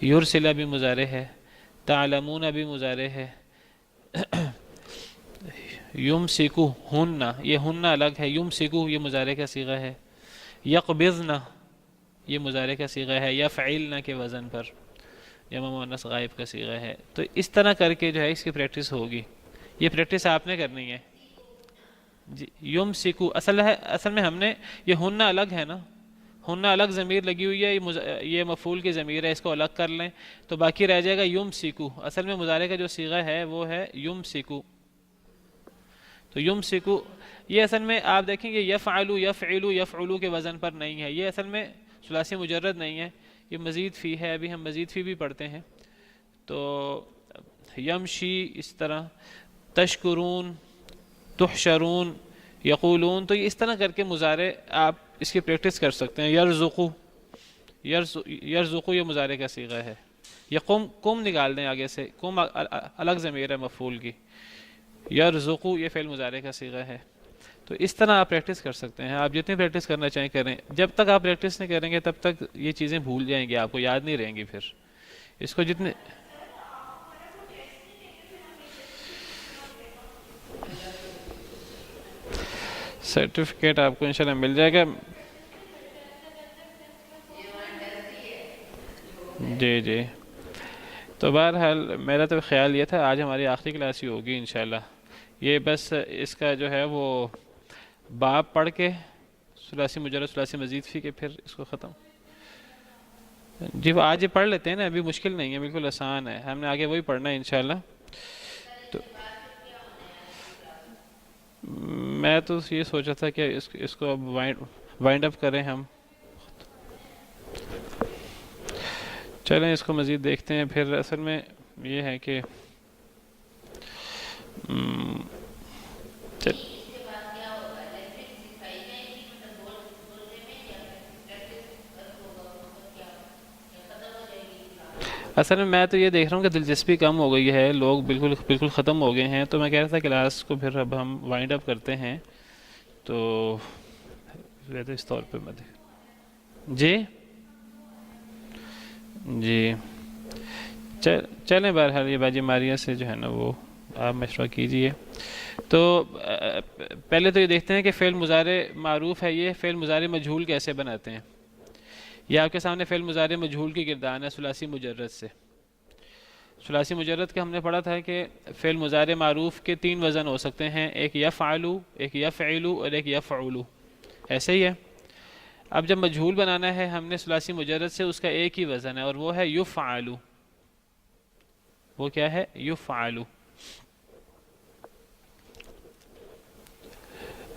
یرسل بھی مضارع ہے، تعلمون بھی مضارع ہے۔ یمسکو ہن، یہ ہن الگ ہے، یمسکو یہ مضارع کا صیغہ ہے۔ یقبضن یہ مضارع کا صیغہ ہے، یفعلن کے وزن پر، جمع مؤنث غائب کا صیغہ ہے۔ تو اس طرح کر کے جو ہے اس کی پریکٹس ہوگی، یہ پریکٹس آپ نے کرنی ہے جی۔ یمسکو اصل میں ہم نے یہ ہن الگ ہے نا، ہن الگ ضمیر لگی ہوئی ہے، یہ مفعول کی ضمیر ہے، اس کو الگ کر لیں تو باقی رہ جائے گا یمسکو۔ اصل میں مضارع کا جو صیغہ ہے وہ ہے یمسکو، تو یمسکو یہ اصل میں آپ دیکھیں گے یفعلو یفعلو یفعلو کے وزن پر نہیں ہے، یہ اصل میں ثلاثی مجرد نہیں ہے، یہ مزید فی ہے، ابھی ہم مزید فی بھی پڑھتے ہیں۔ تو یمشی اس طرح، تشکرون، تحشرون، یقولون، تو یہ اس طرح کر کے مضارع آپ اس کی پریکٹس کر سکتے ہیں۔ یرزقو، یرزقو یہ مضارع کا صیغہ ہے۔ یہ کم نکال دیں آگے سے، کم الگ ضمیر ہے مفعول کی، یرزقو یہ فعل مضارع کا صیغہ ہے۔ تو اس طرح آپ پریکٹس کر سکتے ہیں، آپ جتنی پریکٹس کرنا چاہیں کریں۔ جب تک آپ پریکٹس نہیں کریں گے تب تک یہ چیزیں بھول جائیں گی، آپ کو یاد نہیں رہیں گی۔ پھر اس کو جتنے سرٹیفکیٹ آپ کو انشاءاللہ مل جائے گا۔ جی جی، تو بہرحال میرا تو خیال یہ تھا آج ہماری آخری کلاس ہی ہوگی انشاءاللہ۔ یہ بس اس کا جو ہے وہ باب پڑھ کے ثلاثی مجرد ثلاثی مزید فی کے پھر اس کو ختم جی وہ آج ہی پڑھ لیتے ہیں نا، ابھی مشکل نہیں ہے، بالکل آسان ہے، ہم نے آگے وہی پڑھنا ہے انشاءاللہ. تو میں تو یہ سوچا تھا کہ اس کو اب وائنڈ اپ کریں ہم. چلیں اس کو مزید دیکھتے ہیں. پھر اصل میں یہ ہے کہ م، چل- اصل میں تو یہ دیکھ رہا ہوں کہ دلچسپی کم ہو گئی ہے، لوگ بالکل بالکل ختم ہو گئے ہیں، تو میں کہہ رہا تھا کلاس کو پھر اب ہم وائنڈ اپ کرتے ہیں. تو ویسے اس طور پہ جی جی چلیں بہرحال یہ باجی ماریہ سے جو ہے نا وہ آپ مشورہ کیجئے. تو پہلے تو یہ دیکھتے ہیں کہ فعل مضارع معروف ہے، یہ فعل مضارع مجہول کیسے بناتے ہیں. یہ آپ کے سامنے فعل مضارع مجہول کی گردان ہے ثلاثی مجرد سے. ثلاثی مجرد کا ہم نے پڑھا تھا کہ فعل مضارع معروف کے 3 وزن ہو سکتے ہیں، ایک یفعلو، ایک یفعلو اور ایک یفعلو. ایسے ہی ہے. اب جب مجہول بنانا ہے ہم نے ثلاثی مجرد سے، اس کا ایک ہی وزن ہے اور وہ ہے یفعلو. وہ کیا ہے؟ یفعلو.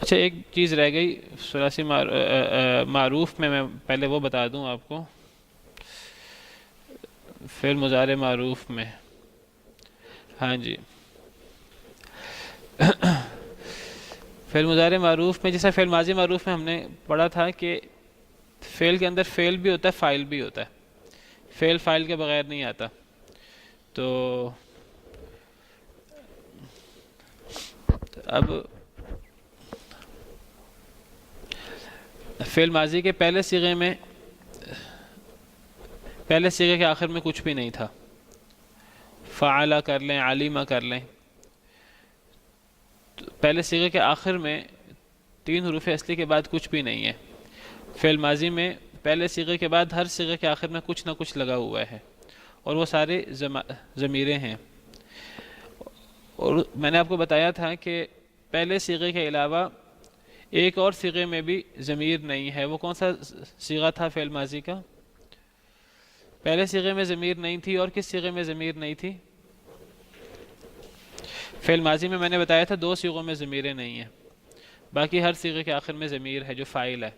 اچھا ایک چیز رہ گئی ثلاثی معروف میں پہلے وہ بتا دوں آپ کو. فعل مضارع معروف میں ہاں جی فعل مضارع معروف میں جیسا فعل ماضی معروف میں ہم نے پڑھا تھا کہ فعل کے اندر فعل بھی ہوتا ہے، فاعل بھی ہوتا ہے. فعل فاعل کے بغیر نہیں آتا. تو اب فعل ماضی کے پہلے صیغے کے آخر میں کچھ بھی نہیں تھا. فعلہ کر لیں، علیمہ کر لیں. پہلے صیغے کے آخر میں 3 حروف اصلی کے بعد کچھ بھی نہیں ہے. فعل ماضی میں پہلے صیغے کے بعد ہر صیغے کے آخر میں کچھ نہ کچھ لگا ہوا ہے اور وہ سارے ضمیریں ہیں. اور میں نے آپ کو بتایا تھا کہ پہلے صیغے کے علاوہ ایک اور صیغے میں بھی ضمیر نہیں ہے. وہ کون سا صیغہ تھا فعل ماضی کا؟ پہلے صیغے میں ضمیر نہیں تھی، اور کس صیغے میں ضمیر نہیں تھی؟ فعل ماضی میں میں نے بتایا تھا 2 صیغوں میں ضمیریں نہیں ہیں، باقی ہر صیغے کے آخر میں ضمیر ہے جو فاعل ہے.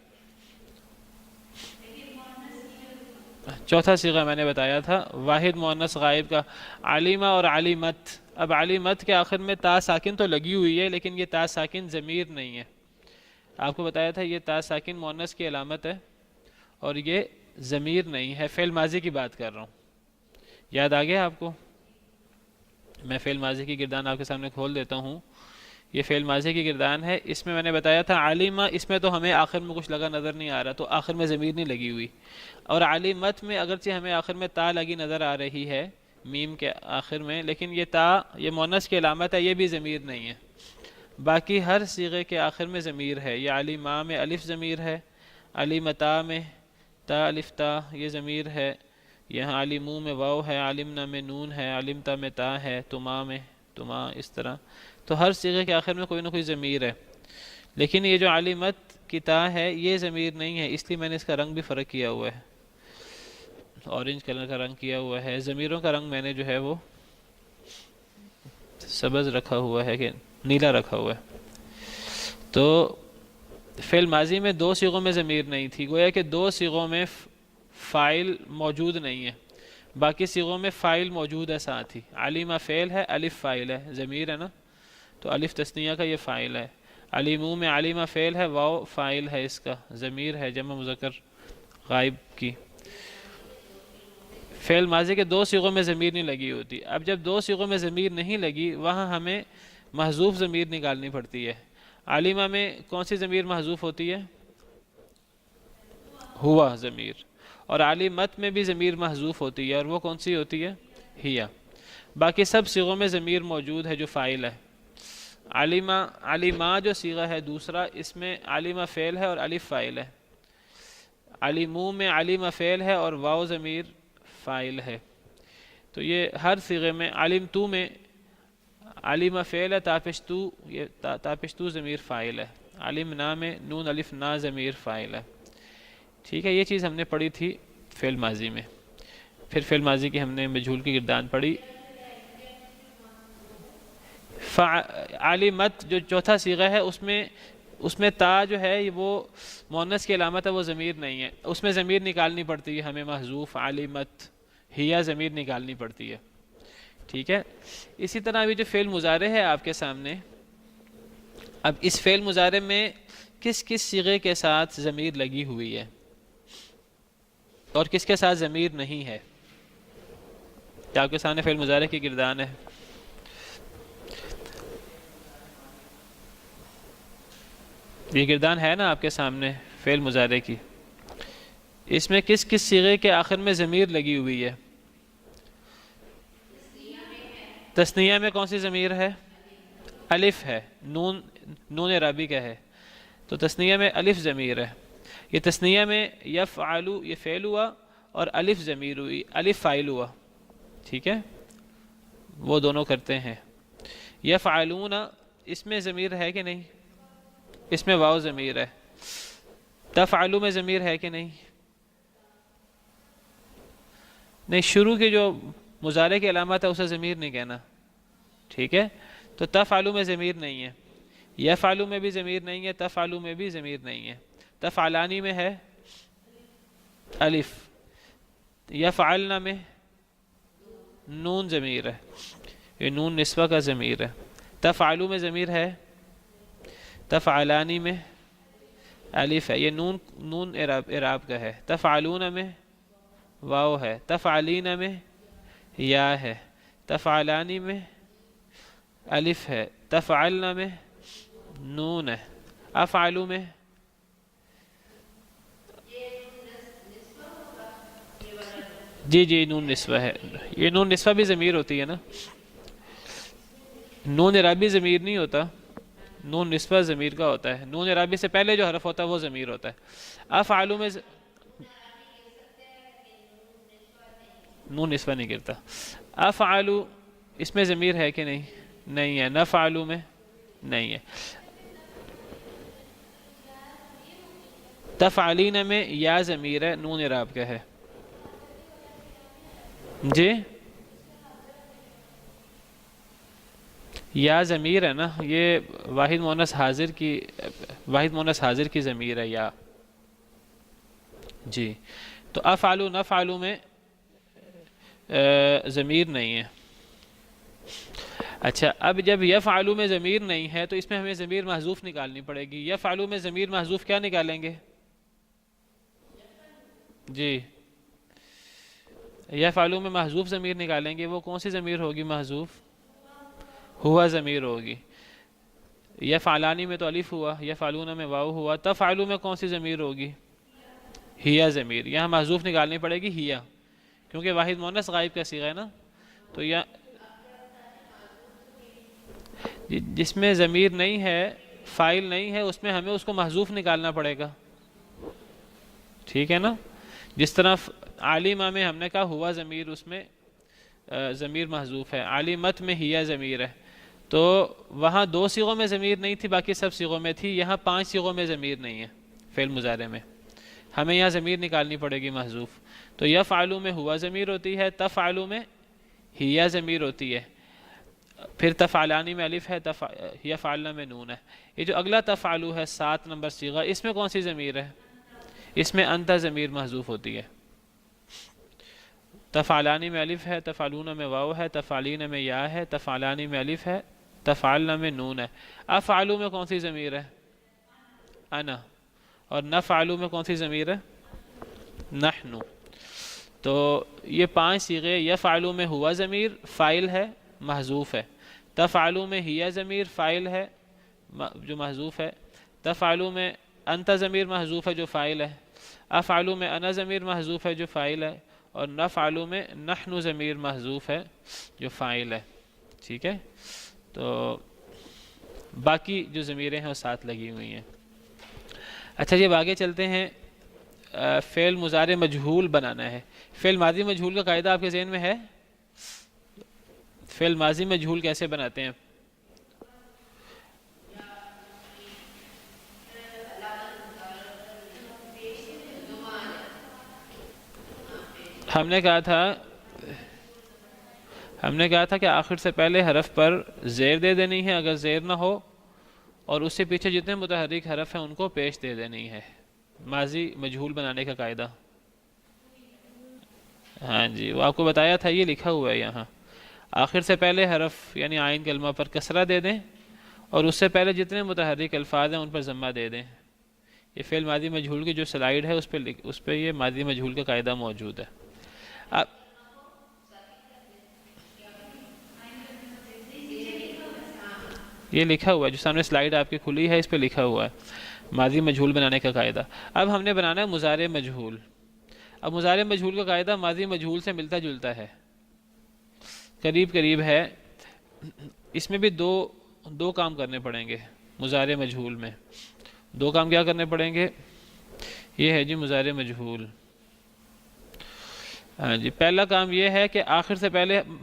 چوتھا صیغہ میں نے بتایا تھا واحد مؤنث غائب کا، علیمہ اور علیمت. اب علیمت کے آخر میں تا ساکن تو لگی ہوئی ہے، لیکن یہ تا ساکن ضمیر نہیں ہے. آپ کو بتایا تھا یہ تا ساکن مؤنث کی علامت ہے اور یہ ضمیر نہیں ہے. فعل ماضی کی بات کر رہا ہوں. یاد آ گیا آپ کو؟ میں فعل ماضی کی گردان آپ کے سامنے کھول دیتا ہوں. یہ فعل ماضی کی گردان ہے. اس میں نے بتایا تھا علیمہ، اس میں تو ہمیں آخر میں کچھ لگا نظر نہیں آ رہا، تو آخر میں ضمیر نہیں لگی ہوئی. اور علیمت میں اگرچہ ہمیں آخر میں تا لگی نظر آ رہی ہے میم کے آخر میں، لیکن یہ تا یہ مؤنث کی علامت ہے، یہ بھی ضمیر نہیں ہے. باقی ہر صیغے کے آخر میں ضمیر ہے. یہ علیمہ میں الف ضمیر ہے، علیمتا میں تا الف تا یہ ضمیر ہے، یہاں علیمو میں واو ہے، علمنا میں نون ہے، علمتا میں تا ہے، تما میں تما، اس طرح. تو ہر صیغے کے آخر میں کوئی نہ کوئی ضمیر ہے. لیکن یہ جو علیمت کی تا ہے یہ ضمیر نہیں ہے، اس لیے میں نے اس کا رنگ بھی فرق کیا ہوا ہے، اورنج کلر کا رنگ کیا ہوا ہے. ضمیروں کا رنگ میں نے جو ہے وہ سبز رکھا ہوا ہے کہ نیلا رکھا ہوا ہے. تو فعل ماضی میں 2 صیغوں میں ضمیر نہیں تھی، گویا کہ 2 صیغوں میں فاعل موجود نہیں ہے، باقی صیغوں میں فاعل موجود ہے ساتھ ہی. علیمہ فعل ہے، الف فاعل ہے، ضمیر ہے نا، تو الف تثنیہ کا یہ فاعل ہے. علیمو میں علیمہ فعل ہے، واو فاعل ہے، اس کا ضمیر ہے جمع مذکر غائب کی. فعل ماضی کے 2 صیغوں میں ضمیر نہیں لگی ہوتی. اب جب 2 صیغوں میں ضمیر نہیں لگی وہاں ہمیں محذوف ضمیر نکالنی پڑتی ہے. علیمہ میں کون سی ضمیر محذوف ہوتی ہے؟ ہوا ضمیر. اور علیمت میں بھی ضمیر محذوف ہوتی ہے، اور وہ کون سی ہوتی ہے؟ ہیا. باقی سب صیغوں میں ضمیر موجود ہے جو فاعل ہے. علیمہ جو صیغہ ہے دوسرا، اس میں علیمہ فعل ہے اور الف فاعل ہے. علیمو میں علیمہ فعل ہے اور واو ضمیر فاعل ہے. تو یہ ہر صیغے میں علمتو میں علیمہ فعل ہے، تاپشتو یہ تاپشتو ضمیر فاعل ہے. علمنا میں نون الف نا ضمیر فاعل ہے. ٹھیک ہے، یہ چیز ہم نے پڑھی تھی فعل ماضی میں. پھر فعل ماضی کی ہم نے مجہول کی گردان پڑھی. عالمت جو چوتھا صیغہ ہے اس میں تا جو ہے وہ مؤنث کی علامت ہے، وہ ضمیر نہیں ہے، اس میں ضمیر نکالنی پڑتی ہے ہمیں محذوف عالمت ہیا ضمیر نکالنی پڑتی ہے. ٹھیک ہے. اسی طرح ابھی جو فعل مضارع ہے آپ کے سامنے، اب اس فعل مضارع میں کس کس صیغے کے ساتھ ضمیر لگی ہوئی ہے اور کس کے ساتھ ضمیر نہیں ہے. کیا آپ کے سامنے فعل مضارع کی گردان ہے؟ یہ گردان ہے نا آپ کے سامنے فعل مضارع کی. اس میں کس کس صیغے کے آخر میں ضمیر لگی ہوئی ہے؟ تثنیہ میں کون سی ضمیر ہے؟ الف ہے. نون اعرابی کا ہے تو تثنیہ میں الف ضمیر ہے. یہ تثنیہ میں یفعلو یہ فعل ہوا اور الف ضمیر ہوئی، الف فاعل ہوا. ٹھیک ہے، وہ دونوں کرتے ہیں. یفعلون اس میں ضمیر ہے کہ نہیں؟ اس میں واو ضمیر ہے. تفعلو میں ضمیر ہے کہ نہیں؟ نہیں، شروع کی جو مضارع کی علامت ہے اسے ضمیر نہیں کہنا. ٹھیک ہے، تو تفعلو میں ضمیر نہیں ہے، یفعلو میں بھی ضمیر نہیں ہے، تفعلو میں بھی ضمیر نہیں ہے. تفعلانی میں ہے الف، یفعلنا میں نون ضمیر ہے، یہ نون نسوہ کا ضمیر ہے. تفعلو میں ضمیر ہے، تفعلانی میں الف ہے، یہ نون اعراب کا ہے. تفعلون میں واو ہے، تفعلین میں یا ہے، تفعلانی میں الف ہے، تفعلن میں نون ہے. افعلو میں جی نون نسوہ ہے. یہ نون نسوہ بھی ضمیر ہوتی ہے نا، نون اعرابی ضمیر نہیں ہوتا، نون نسوہ ضمیر کا ہوتا ہے. نون اعرابی سے پہلے جو حرف ہوتا ہے وہ ضمیر ہوتا ہے. افعلو میں نون نسوہ نہیں گرتا. افعلو اس میں ضمیر ہے کہ نہیں؟ نہیں ہے. نفعلو میں نہیں ہے. تفعلین میں یا ضمیر ہے، نون اعراب کا ہے. جی یا ضمیر ہے نا، یہ واحد مؤنث حاضر کی ضمیر ہے یا. جی تو افعلو نفعلو میں ضمیر نہیں ہے. اچھا، اب جب یفعلو میں ضمیر نہیں ہے تو اس میں ہمیں ضمیر محذوف نکالنی پڑے گی. یفعلو میں ضمیر محذوف کیا نکالیں گے؟ جی یفعلو میں محذوف ضمیر نکالیں گے. وہ کون سی ضمیر ہوگی محذوف؟ ہوا ضمیر ہوگی. یفعلانی میں تو الف ہوا، یفعلون میں واو ہوا. تفعلو میں کون سی ضمیر ہوگی؟ ہیا ضمیر. یہاں محذوف نکالنی پڑے گی ہیا، کیونکہ واحد مؤنث غائب کا صیغہ ہے نا. تو جس میں ضمیر نہیں ہے، فاعل نہیں ہے، اس میں ہمیں اس کو محذوف نکالنا پڑے گا. ٹھیک ہے نا. جس طرح عالمہ میں ہم نے کہا ہوا ضمیر، اس میں ضمیر محذوف ہے. عالمت میں ہیا ضمیر ہے. تو وہاں 2 صیغوں میں ضمیر نہیں تھی، باقی سب صیغوں میں تھی. یہاں 5 صیغوں میں ضمیر نہیں ہے فعل مضارع میں. ہمیں یہاں ضمیر نکالنی پڑے گی محذوف. تو یفعلو میں ہوا ضمیر ہوتی ہے، تفعلو میں ہیا ضمیر ہوتی ہے، پھر تفعلانی میں الف ہے، یفعلن میں نون ہے. یہ جو اگلا تفعلو ہے 7 نمبر صیغہ، اس میں کون سی ضمیر ہے؟ اس میں انت ضمیر محذوف ہوتی ہے. تفعلانی میں الف ہے، تفعلون میں واو ہے، تفعلین میں یا ہے، تفعلانی میں الف ہے، تفعلن میں نون ہے. افعلو میں کون سی ضمیر ہے؟ انا. اور نفعلو میں کون سی ضمیر ہے؟ نحن. تو یہ 5 صیغے. یفعلو میں ہوا ضمیر فاعل ہے محذوف ہے. تفعلو میں ہیا ضمیر فاعل ہے جو محذوف ہے. تفعلو میں انت ضمیر محذوف ہے جو فاعل ہے. افعلو میں انا ضمیر محذوف ہے جو فاعل ہے. اور نفعلو میں نحن ضمیر محذوف ہے جو فاعل ہے. ٹھیک ہے، تو باقی جو ضمیریں ہیں وہ 7 لگی ہوئی ہیں. اچھا جی، اب آگے چلتے ہیں. فعل مضارع مجہول بنانا ہے. فعل ماضی مجہول کا قاعدہ آپ کے ذہن میں ہے؟ فعل ماضی مجہول کیسے بناتے ہیں؟ ہم نے کہا تھا کہ آخر سے پہلے حرف پر زیر دے دینی ہے اگر زیر نہ ہو، اور اس سے پیچھے جتنے متحرک حرف ہیں ان کو پیش دے دینی ہے، ماضی مجہول بنانے کا قاعدہ۔ ہاں جی، وہ آپ کو بتایا تھا، یہ لکھا ہوا ہے یہاں، آخر سے پہلے حرف یعنی عین کلمہ پر کسرہ دے دیں، اور اس سے پہلے جتنے متحرک الفاظ ہیں ان پر ضمہ دے دیں۔ یہ فعل ماضی مجہول کی جو سلائیڈ ہے اس پہ یہ ماضی مجہول کا قاعدہ موجود ہے۔ اب یہ لکھا ہوا ہے جو سامنے سلائیڈ آپ کی کھلی ہے، اس پہ لکھا ہوا ہے ماضی مجہول بنانے کا قاعدہ۔ اب ہم نے بنانا ہے مضارع مجہول۔ اب مضارع مجہول کا قاعدہ ماضی مجہول سے ملتا جلتا ہے، قریب ہے۔ اس میں بھی دو کام کرنے پڑیں گے مضارع مجہول میں۔ دو کام کیا کرنے پڑیں گے؟ یہ ہے جی مضارع مجہول۔ ہاں جی، پہلا کام یہ ہے کہ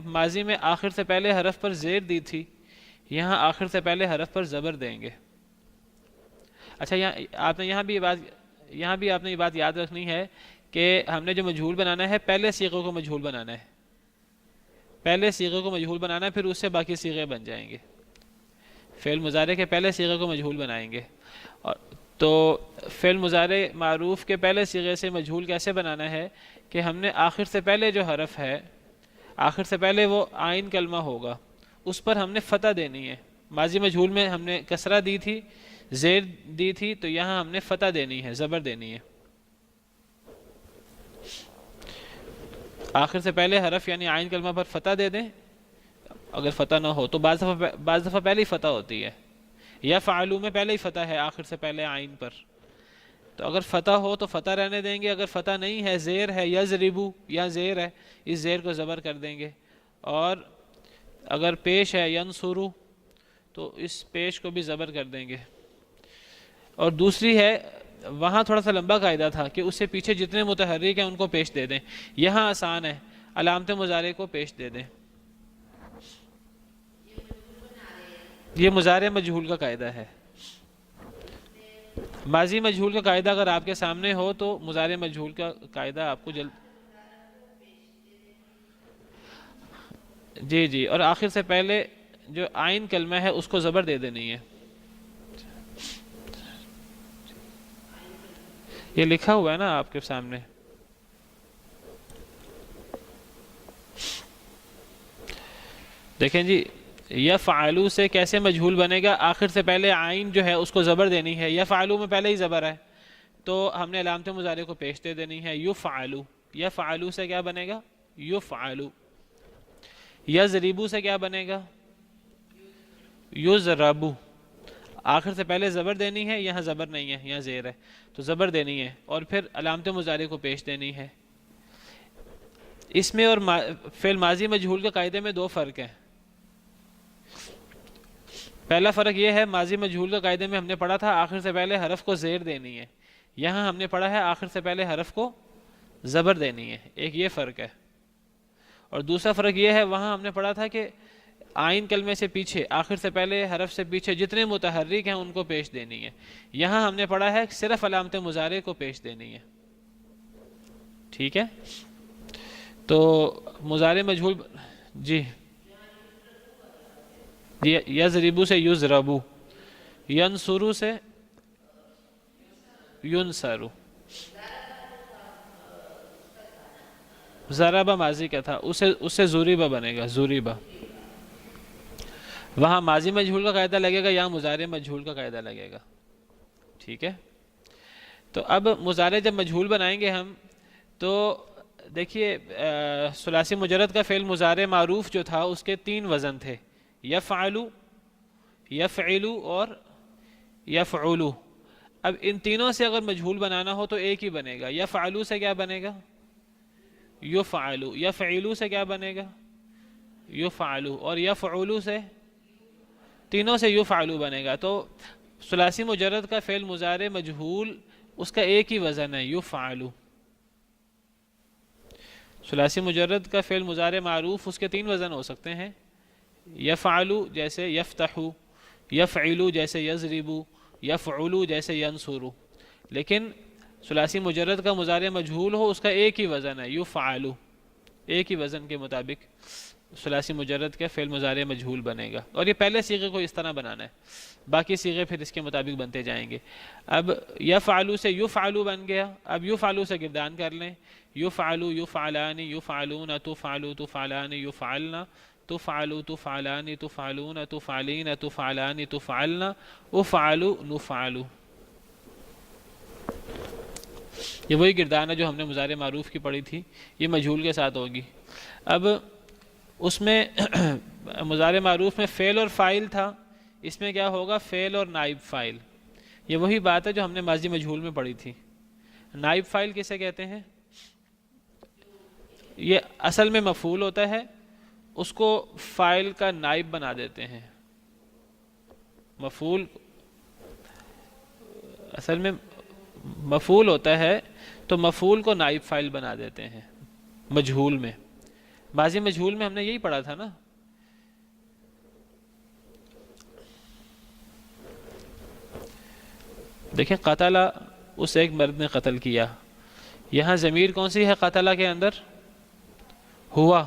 ماضی میں آخر سے پہلے حرف پر زیر دی تھی، یہاں آخر سے پہلے حرف پر زبر دیں گے۔ اچھا، یہاں بھی آپ نے یہ بات یاد رکھنی ہے کہ ہم نے جو مجہول بنانا ہے پہلے صیغے کو مجہول بنانا ہے، پہلے صیغے کو مجہول بنانا ہے، پھر اس سے باقی صیغے بن جائیں گے۔ فعل مضارع کے پہلے صیغے کو مجہول بنائیں گے، تو فعل مضارع معروف کے پہلے صیغے سے مجہول کیسے بنانا ہے کہ ہم نے آخر سے پہلے جو حرف ہے، آخر سے پہلے وہ عین کلمہ ہوگا، اس پر ہم نے فتح دینی ہے۔ ماضی مجہول میں ہم نے کسرہ دی تھی، زیر دی تھی، تو یہاں ہم نے فتح دینی ہے، زبر دینی ہے۔ آخر سے پہلے حرف یعنی عین کلمہ پر فتح دے دیں، اگر فتح نہ ہو تو بعض دفعہ پہلے ہی فتح ہوتی ہے، یا فعلو میں پہلے ہی فتح ہے آخر سے پہلے عین پر، تو اگر فتح ہو تو فتح رہنے دیں گے، اگر فتح نہیں ہے، زیر ہے، یضربو یا زیر ہے، اس زیر کو زبر کر دیں گے، اور اگر پیش ہے ینصرو تو اس پیش کو بھی زبر کر دیں گے۔ اور دوسری ہے، وہاں تھوڑا سا لمبا قاعدہ تھا کہ اس سے پیچھے جتنے متحرک ہیں ان کو پیش دے دیں، یہاں آسان ہے، علامت مضارع کو پیش دے دیں۔ یہ مضارع مجہول کا قاعدہ ہے۔ ماضی مجہول کا قاعدہ اگر آپ کے سامنے ہو تو مضارع مجہول کا قاعدہ آپ کو جی، اور آخر سے پہلے جو عین کلمہ ہے اس کو زبر دے دینی ہے۔ یہ لکھا ہوا ہے نا آپ کے سامنے، دیکھیں جی، یفعلو سے کیسے مجہول بنے گا؟ آخر سے پہلے عین جو ہے اس کو زبر دینی ہے، یفعلو میں پہلے ہی زبر ہے تو ہم نے علامت مضارع کو پیش دے دینی ہے، یفعلو۔ یفعلو سے کیا بنے گا؟ یفعلو۔ یضربو سے کیا بنے گا؟ یضربو۔ آخر سے پہلے زبر دینی ہے، یہاں زبر نہیں ہے، یہاں زیر ہے، تو زبر دینی ہے اور پھر علامت مضارع کو پیش دینی ہے۔ اس میں اور فعل ماضی مجہول کے قاعدے میں دو فرق ہیں۔ پہلا فرق یہ ہے، ماضی مجہول کے قاعدے میں ہم نے پڑھا تھا آخر سے پہلے حرف کو زیر دینی ہے، یہاں ہم نے پڑھا ہے آخر سے پہلے حرف کو زبر دینی ہے، ایک یہ فرق ہے۔ اور دوسرا فرق یہ ہے، وہاں ہم نے پڑھا تھا کہ عین کلمے سے پیچھے، آخر سے پہلے حرف سے پیچھے جتنے متحرک ہیں ان کو پیش دینی ہے، یہاں ہم نے پڑھا ہے صرف علامت مضارع کو پیش دینی ہے۔ ٹھیک ہے، تو مضارع مجہول جی، یضربو سے یضربو، ینصرو سے ینصرو۔ ضربہ ماضی کا تھا، اس سے ضریبہ بنے گا، ضریبہ۔ وہاں ماضی مجہول کا قاعدہ لگے گا، یہاں مضارع مجہول کا قاعدہ لگے گا۔ ٹھیک ہے، تو اب مضارع جب مجہول بنائیں گے ہم، تو دیکھیے ثلاثی مجرد کا فعل مضارع معروف جو تھا اس کے 3 وزن تھے، یفعلو، یفعلو اور یفعلو۔ اب ان تینوں سے اگر مجہول بنانا ہو تو ایک ہی بنے گا۔ یفعلو سے کیا بنے گا؟ یفعلو۔ یفعلو سے کیا بنے گا؟ یفعلو۔ اور یفعلو سے، تینوں سے یفعلو بنے گا۔ تو ثلاثی مجرد کا فعل مضارع مجہول اس کا ایک ہی وزن ہے، یفعلو۔ ثلاثی مجرد کا فعل مضارع معروف اس کے 3 وزن ہو سکتے ہیں، یفعلو جیسے یفتحو، یفعلو جیسے یضربو، یفعلو جیسے ینصرو۔ لیکن ثلاثی مجرد کا مضارع مجہول ہو اس کا ایک ہی وزن ہے یفعلو، ایک ہی وزن کے مطابق ثلاثی مجرد کا فعل مضارع مجہول بنے گا، اور یہ پہلے صیغے کو اس طرح بنانا ہے، باقی صیغے پھر اس کے مطابق بنتے جائیں گے۔ اب یفعلو سے یفعلو بن گیا، اب یفعلو سے گردان کر لیں، یفعلو یفعلان یفعلون تفعلو تفعلان یفعلن تفعلو تفعلان تفعلون تفعلین تفعلان تفعلن افعلو نفعلو۔ یہ وہی گردان ہے جو ہم نے مضارع معروف کی پڑھی تھی، یہ مجہول کے ساتھ ہوگی۔ اب اس میں مضارع معروف میں فعل اور فاعل تھا، اس میں کیا ہوگا؟ فعل اور نائب فاعل۔ یہ وہی بات ہے جو ہم نے ماضی مجہول میں پڑھی تھی۔ نائب فاعل کسے کہتے ہیں؟ یہ اصل میں مفعول ہوتا ہے، اس کو فاعل کا نائب بنا دیتے ہیں۔ مفعول اصل میں مفعول ہوتا ہے تو مفعول کو نائب فاعل بنا دیتے ہیں مجہول میں۔ ماضی مجہول میں ہم نے یہی پڑھا تھا نا۔ دیکھیں قتل، اس ایک مرد نے قتل کیا، یہاں ضمیر کون سی ہے قتل کے اندر؟ ہوا،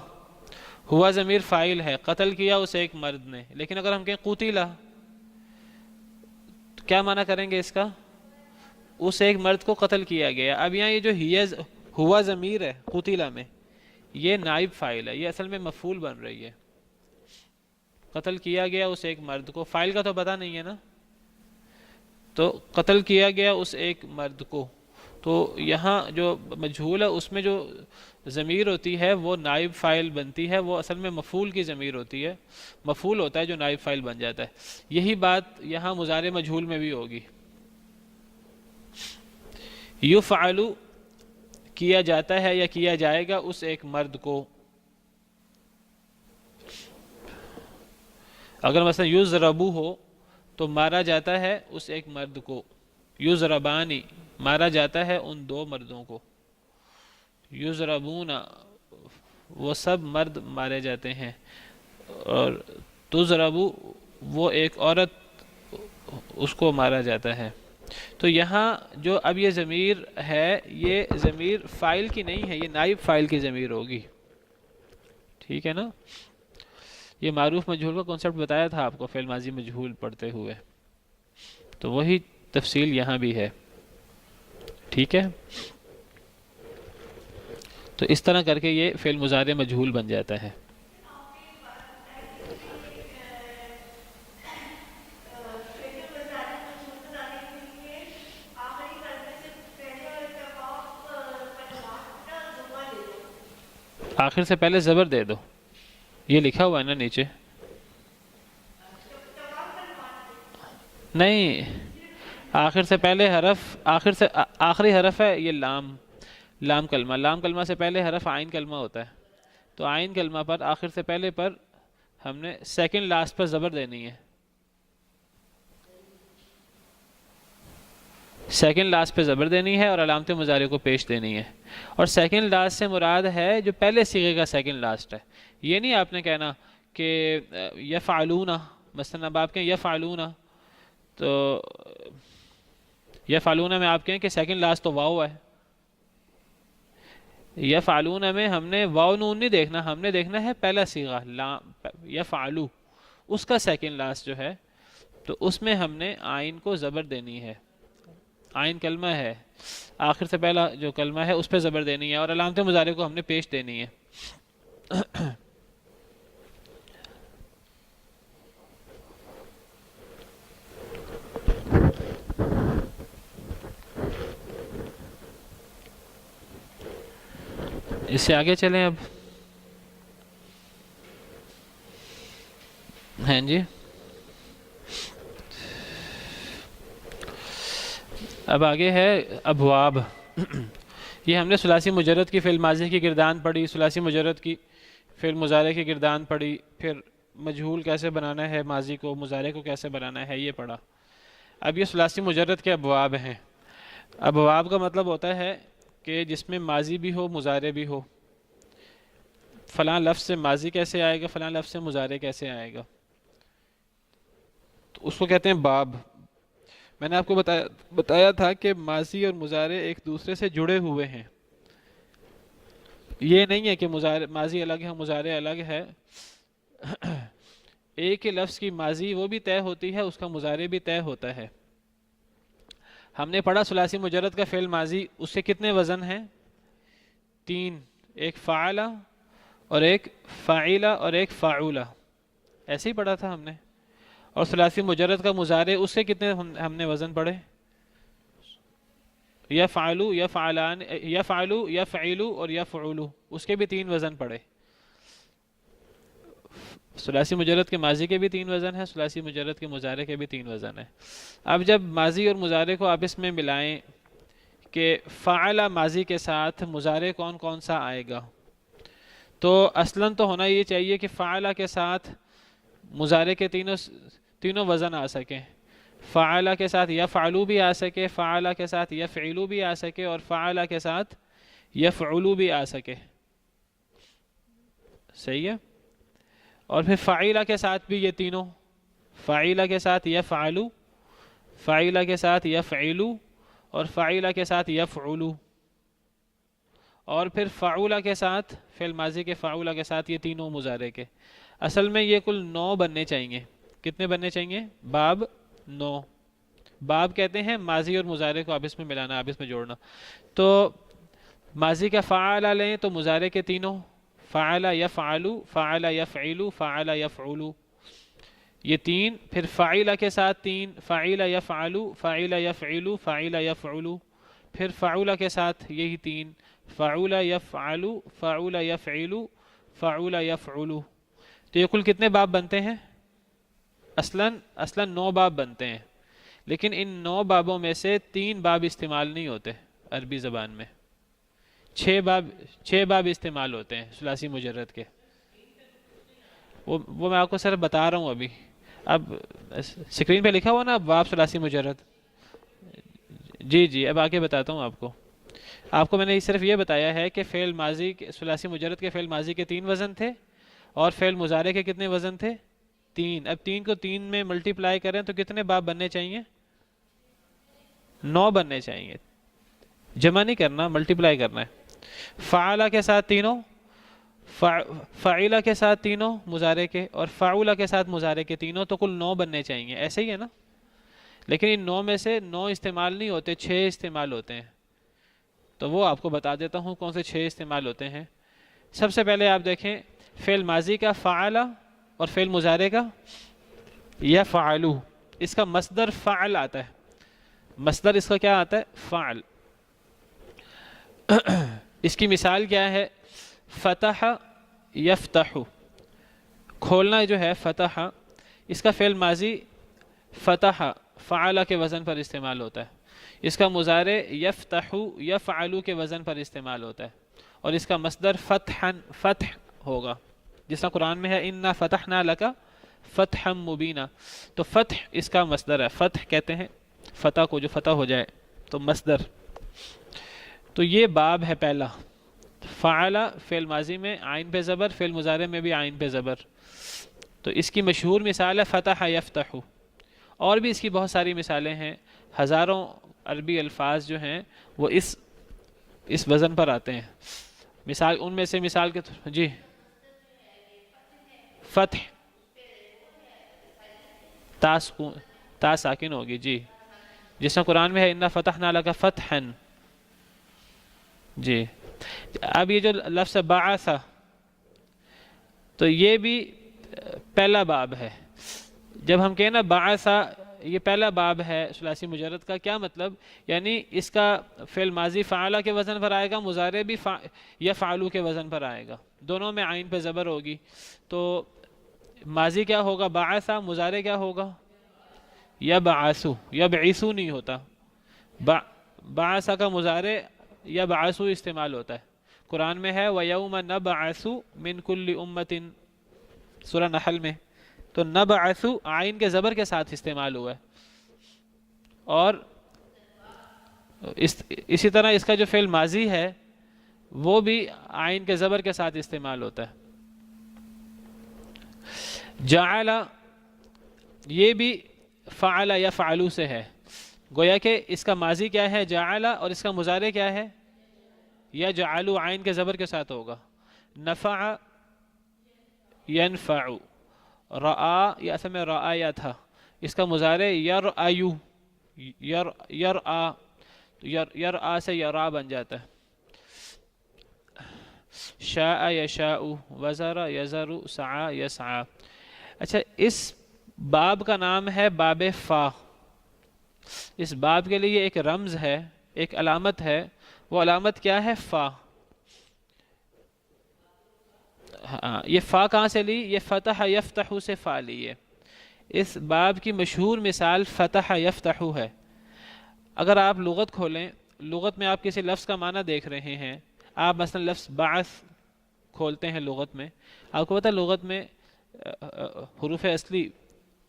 ہوا ضمیر فاعل ہے، قتل کیا اس ایک مرد نے، لیکن اگر ہم کہیں قتل تو کیا معنی کریں گے اس کا؟ اس ایک مرد کو قتل کیا گیا۔ اب یہاں یہ جو ہوا ضمیر ہے قتل میں، یہ نائب فاعل ہے، یہ اصل میں مفعول بن رہی ہے۔ قتل کیا گیا اس ایک مرد کو، فاعل کا تو پتہ نہیں ہے نا، تو قتل کیا گیا اس ایک مرد کو، تو یہاں جو مجہول ہے اس میں جو ضمیر ہوتی ہے وہ نائب فاعل بنتی ہے، وہ اصل میں مفعول کی ضمیر ہوتی ہے، مفعول ہوتا ہے جو نائب فاعل بن جاتا ہے۔ یہی بات یہاں مضارع مجہول میں بھی ہوگی۔ یفعلو کیا جاتا ہے یا کیا جائے گا اس ایک مرد کو۔ اگر مثلا یضربو ہو تو مارا جاتا ہے اس ایک مرد کو، یضربانی مارا جاتا ہے ان دو مردوں کو، یضربون وہ سب مرد مارے جاتے ہیں، اور تضربو وہ ایک عورت اس کو مارا جاتا ہے۔ تو یہاں جو اب یہ ضمیر ہے یہ ضمیر فاعل کی نہیں ہے، یہ نائب فاعل کی ضمیر ہوگی، ٹھیک ہے نا؟ یہ معروف مجہول کا کنسپٹ بتایا تھا آپ کو فعل ماضی مجہول پڑھتے ہوئے، تو وہی تفصیل یہاں بھی ہے، ٹھیک ہے؟ تو اس طرح کر کے یہ فعل مضارع مجہول بن جاتا ہے۔ آخر سے پہلے زبر دے دو، یہ لکھا ہوا ہے نا نیچے؟ نہیں، آخر سے پہلے حرف، آخر سے آخری حرف ہے یہ لام، لام کلمہ، لام کلمہ سے پہلے حرف عین کلمہ ہوتا ہے، تو عین کلمہ پر آخر سے پہلے پر ہم نے سیکنڈ لاسٹ پر زبر دینی ہے، سیکنڈ لاسٹ پہ زبر دینی ہے اور علامت مضارع کو پیش دینی ہے، اور سیکنڈ لاسٹ سے مراد ہے جو پہلے صیغے کا سیکنڈ لاسٹ ہے۔ یہ نہیں آپ نے کہنا کہ یفعلون، مثلا اب آپ کہیں یفعلون، تو یفعلون میں آپ کہیں کہ سیکنڈ لاسٹ تو واو ہے، یفعلون میں ہم نے واو نون نہیں دیکھنا، ہم نے دیکھنا ہے پہلا صیغہ یفعلو، اس کا سیکنڈ لاسٹ جو ہے، تو اس میں ہم نے عین کو زبر دینی ہے، عین کلمہ ہے، آخر سے پہلا جو کلمہ ہے اس پہ زبر دینی ہے، اور علامت مضارع کو ہم نے پیش دینی ہے۔ اس سے آگے چلیں اب، ہاں جی، اب آگے ہے ابواب۔ یہ ہم نے ثلاثی مجرد کی فعل ماضی کی گردان پڑھی، ثلاثی مجرد کی فعل مضارع کی گردان پڑھی، پھر مجہول کیسے بنانا ہے، ماضی کو مضارع کو کیسے بنانا ہے یہ پڑھا۔ اب یہ ثلاثی مجرد کے ابواب ہیں۔ ابواب کا مطلب ہوتا ہے کہ جس میں ماضی بھی ہو مضارع بھی ہو، فلاں لفظ سے ماضی کیسے آئے گا، فلاں لفظ سے مضارع کیسے آئے گا، تو اس کو کہتے ہیں باب۔ میں نے آپ کو بتایا تھا کہ ماضی اور مضارع ایک دوسرے سے جڑے ہوئے ہیں. یہ نہیں ہے کہ ماضی الگ ہے مضارع الگ ہے. ایک ہی لفظ کی ماضی وہ بھی طے ہوتی ہے، اس کا مضارع بھی طے ہوتا ہے. ہم نے پڑھا ثلاثی مجرد کا فعل ماضی، اس کے کتنے وزن ہیں؟ 3، ایک فعلا اور ایک فاعلا اور ایک فاعولا، ایسے ہی پڑھا تھا ہم نے. اور ثلاثی مجرد کا مضارع، اس کے کتنے ہم نے وزن پڑھے؟ یفعلو، یفعلان، یفعلو، یفعلو اور یفعلو، اس کے بھی 3 وزن پڑھے. ثلاثی مجرد کے ماضی کے بھی 3 وزن ہیں، ثلاثی مجرد کے مضارع کے بھی 3 وزن ہیں. اب جب ماضی اور مضارع کو آپ اس میں ملائیں کہ فعل ماضی کے ساتھ مضارع کون کون سا آئے گا، تو اصلاً تو ہونا یہ چاہیے کہ فعل کے ساتھ مضارع کے تینوں وزن آ سکیں. فعل کے ساتھ یفعلو بھی آ سکے، فعل کے ساتھ یفعلو بھی آ سکے، اور فعل کے ساتھ یفعلو بھی آ سکے. صحیح ہے. اور پھر فاعلہ کے ساتھ بھی یہ تینوں، فاعلہ کے ساتھ یفعلو، فاعلہ کے ساتھ یفعلو، اور فاعلہ کے ساتھ یفعلو، اور پھر فعولہ کے ساتھ، فعل ماضی کے فعولہ کے ساتھ یہ تینوں مضارع کے. اصل میں یہ کل 9 بننے چاہیے. کتنے بننے چاہیے؟ باب 9. باب کہتے ہیں ماضی اور مضارع کو آپس میں ملانا، آپس میں جوڑنا. تو ماضی کا فعل لیں تو مضارع کے تینوں، فعل یفعلو، فعل یفعلو، فعل یفعلو، یہ 3. پھر فاعلہ کے ساتھ 3، فاعل یفعلو، فاعل یفعلو، فاعل یفعلو. پھر فعولہ کے ساتھ یہی 3، فعول یفعلو، فعول یفعلو، فعول یفعلو. تو یہ کل کتنے باب بنتے ہیں؟ اصلاً 9 باب بنتے ہیں، لیکن ان 9 بابوں میں سے 3 باب استعمال نہیں ہوتے عربی زبان میں. 6 باب استعمال ہوتے ہیں ثلاثی مجرد کے. وہ میں آپ کو صرف بتا رہا ہوں. ابھی اب سکرین پہ لکھا ہوا نا باب ثلاثی مجرد. جی اب آگے بتاتا ہوں آپ کو میں نے صرف یہ بتایا ہے کہ فعل ماضی ثلاثی مجرد کے فعل ماضی کے 3 وزن تھے، اور فعل مضارع کے کتنے وزن تھے؟ 3. اب 3 کو 3 میں ملٹیپلائی کریں تو کتنے باب بننے چاہیے؟ 9 بننے چاہیے. جمع نہیں کرنا، ملٹیپلائی کرنا ہے. فعلہ کے ساتھ تینوں، فعلہ کے ساتھ تینوں مضارع کے، اور فعولہ کے ساتھ مضارع کے تینوں، تو کل 9 بننے چاہیے. ایسے ہی ہے نا؟ لیکن ان 9 میں سے 9 استعمال نہیں ہوتے، 6 استعمال ہوتے ہیں. تو وہ آپ کو بتا دیتا ہوں کون سے 6 استعمال ہوتے ہیں. سب سے پہلے آپ دیکھیں فعل ماضی کا فعل اور فعل مضارع کا یفعلو، اس کا مصدر فعل آتا ہے. مصدر اس کا کیا آتا ہے؟ فعل. اس کی مثال کیا ہے؟ فتح یفتح، کھولنا جو ہے فتح، اس کا فعل ماضی فتح فعل کے وزن پر استعمال ہوتا ہے. اس کا مضارع یفتح یفعلو کے وزن پر استعمال ہوتا ہے. اور اس کا مصدر فتح ہوگا، جس طرح قرآن میں ہے انا فتحنا لک فتحا مبینا. تو فتح اس کا مصدر ہے. فتح کہتے ہیں فتح کو جو فتح ہو جائے، تو مصدر. تو یہ باب ہے پہلا. فعل فعل ماضی میں عین پہ زبر، فعل مضارع میں بھی عین پہ زبر. تو اس کی مشہور مثال ہے فتح یفتح. اور بھی اس کی بہت ساری مثالیں ہیں. ہزاروں عربی الفاظ جو ہیں وہ اس وزن پر آتے ہیں. مثال ان میں سے مثال کے جی فتح، تا ساکن ہوگی جی، جس میں قرآن میں ہے انا فتحنا لک فتحا. جی اب یہ جو لفظ بعث، تو یہ بھی پہلا باب ہے. جب ہم کہیں نا بعث یہ پہلا باب ہے ثلاثی مجرد کا، کیا مطلب؟ یعنی اس کا فعل ماضی فعلہ کے وزن پر آئے گا، مضارع بھی یفعلو کے وزن پر آئے گا، دونوں میں عین پہ زبر ہوگی. تو ماضی کیا ہوگا؟ بعث. مضارع کیا ہوگا؟ یبعثو. یبعثو نہیں ہوتا، بعث کا مضارع یبعثو استعمال ہوتا ہے. قرآن میں ہے وَيَوْمَ نَبْعَثُ مِنْ كُلِّ أُمَّةٍ، سورہ نحل میں. تو نبعث عین کے زبر کے ساتھ استعمال ہوا ہے. اور اسی طرح اس کا جو فعل ماضی ہے وہ بھی عین کے زبر کے ساتھ استعمال ہوتا ہے. جعل یہ بھی فعل یفعلو سے ہے. گویا کہ اس کا ماضی کیا ہے جعل، اور اس کا مضارع کیا ہے یجعل، عین کے زبر کے ساتھ ہوگا. نفع ینفع، رآ یہ اصل میں رآیا تھا، اس کا مضارع یرعیو، یرعا، یرعا سے یرا بن جاتا ہے. شاء یشاء، وزر یزر، سعى یسعى. اچھا اس باب کا نام ہے باب فا. اس باب کے لیے ایک رمز ہے، ایک علامت ہے. وہ علامت کیا ہے؟ فا. یہ فا کہاں سے لی؟ یہ فتح یفتح سے فا لی ہے. اس باب کی مشہور مثال فتح یفتح ہے. اگر آپ لغت کھولیں، لغت میں آپ کسی لفظ کا معنی دیکھ رہے ہیں، آپ مثلا لفظ بعث کھولتے ہیں لغت میں، آپ کو پتہ لغت میں حروف اصلی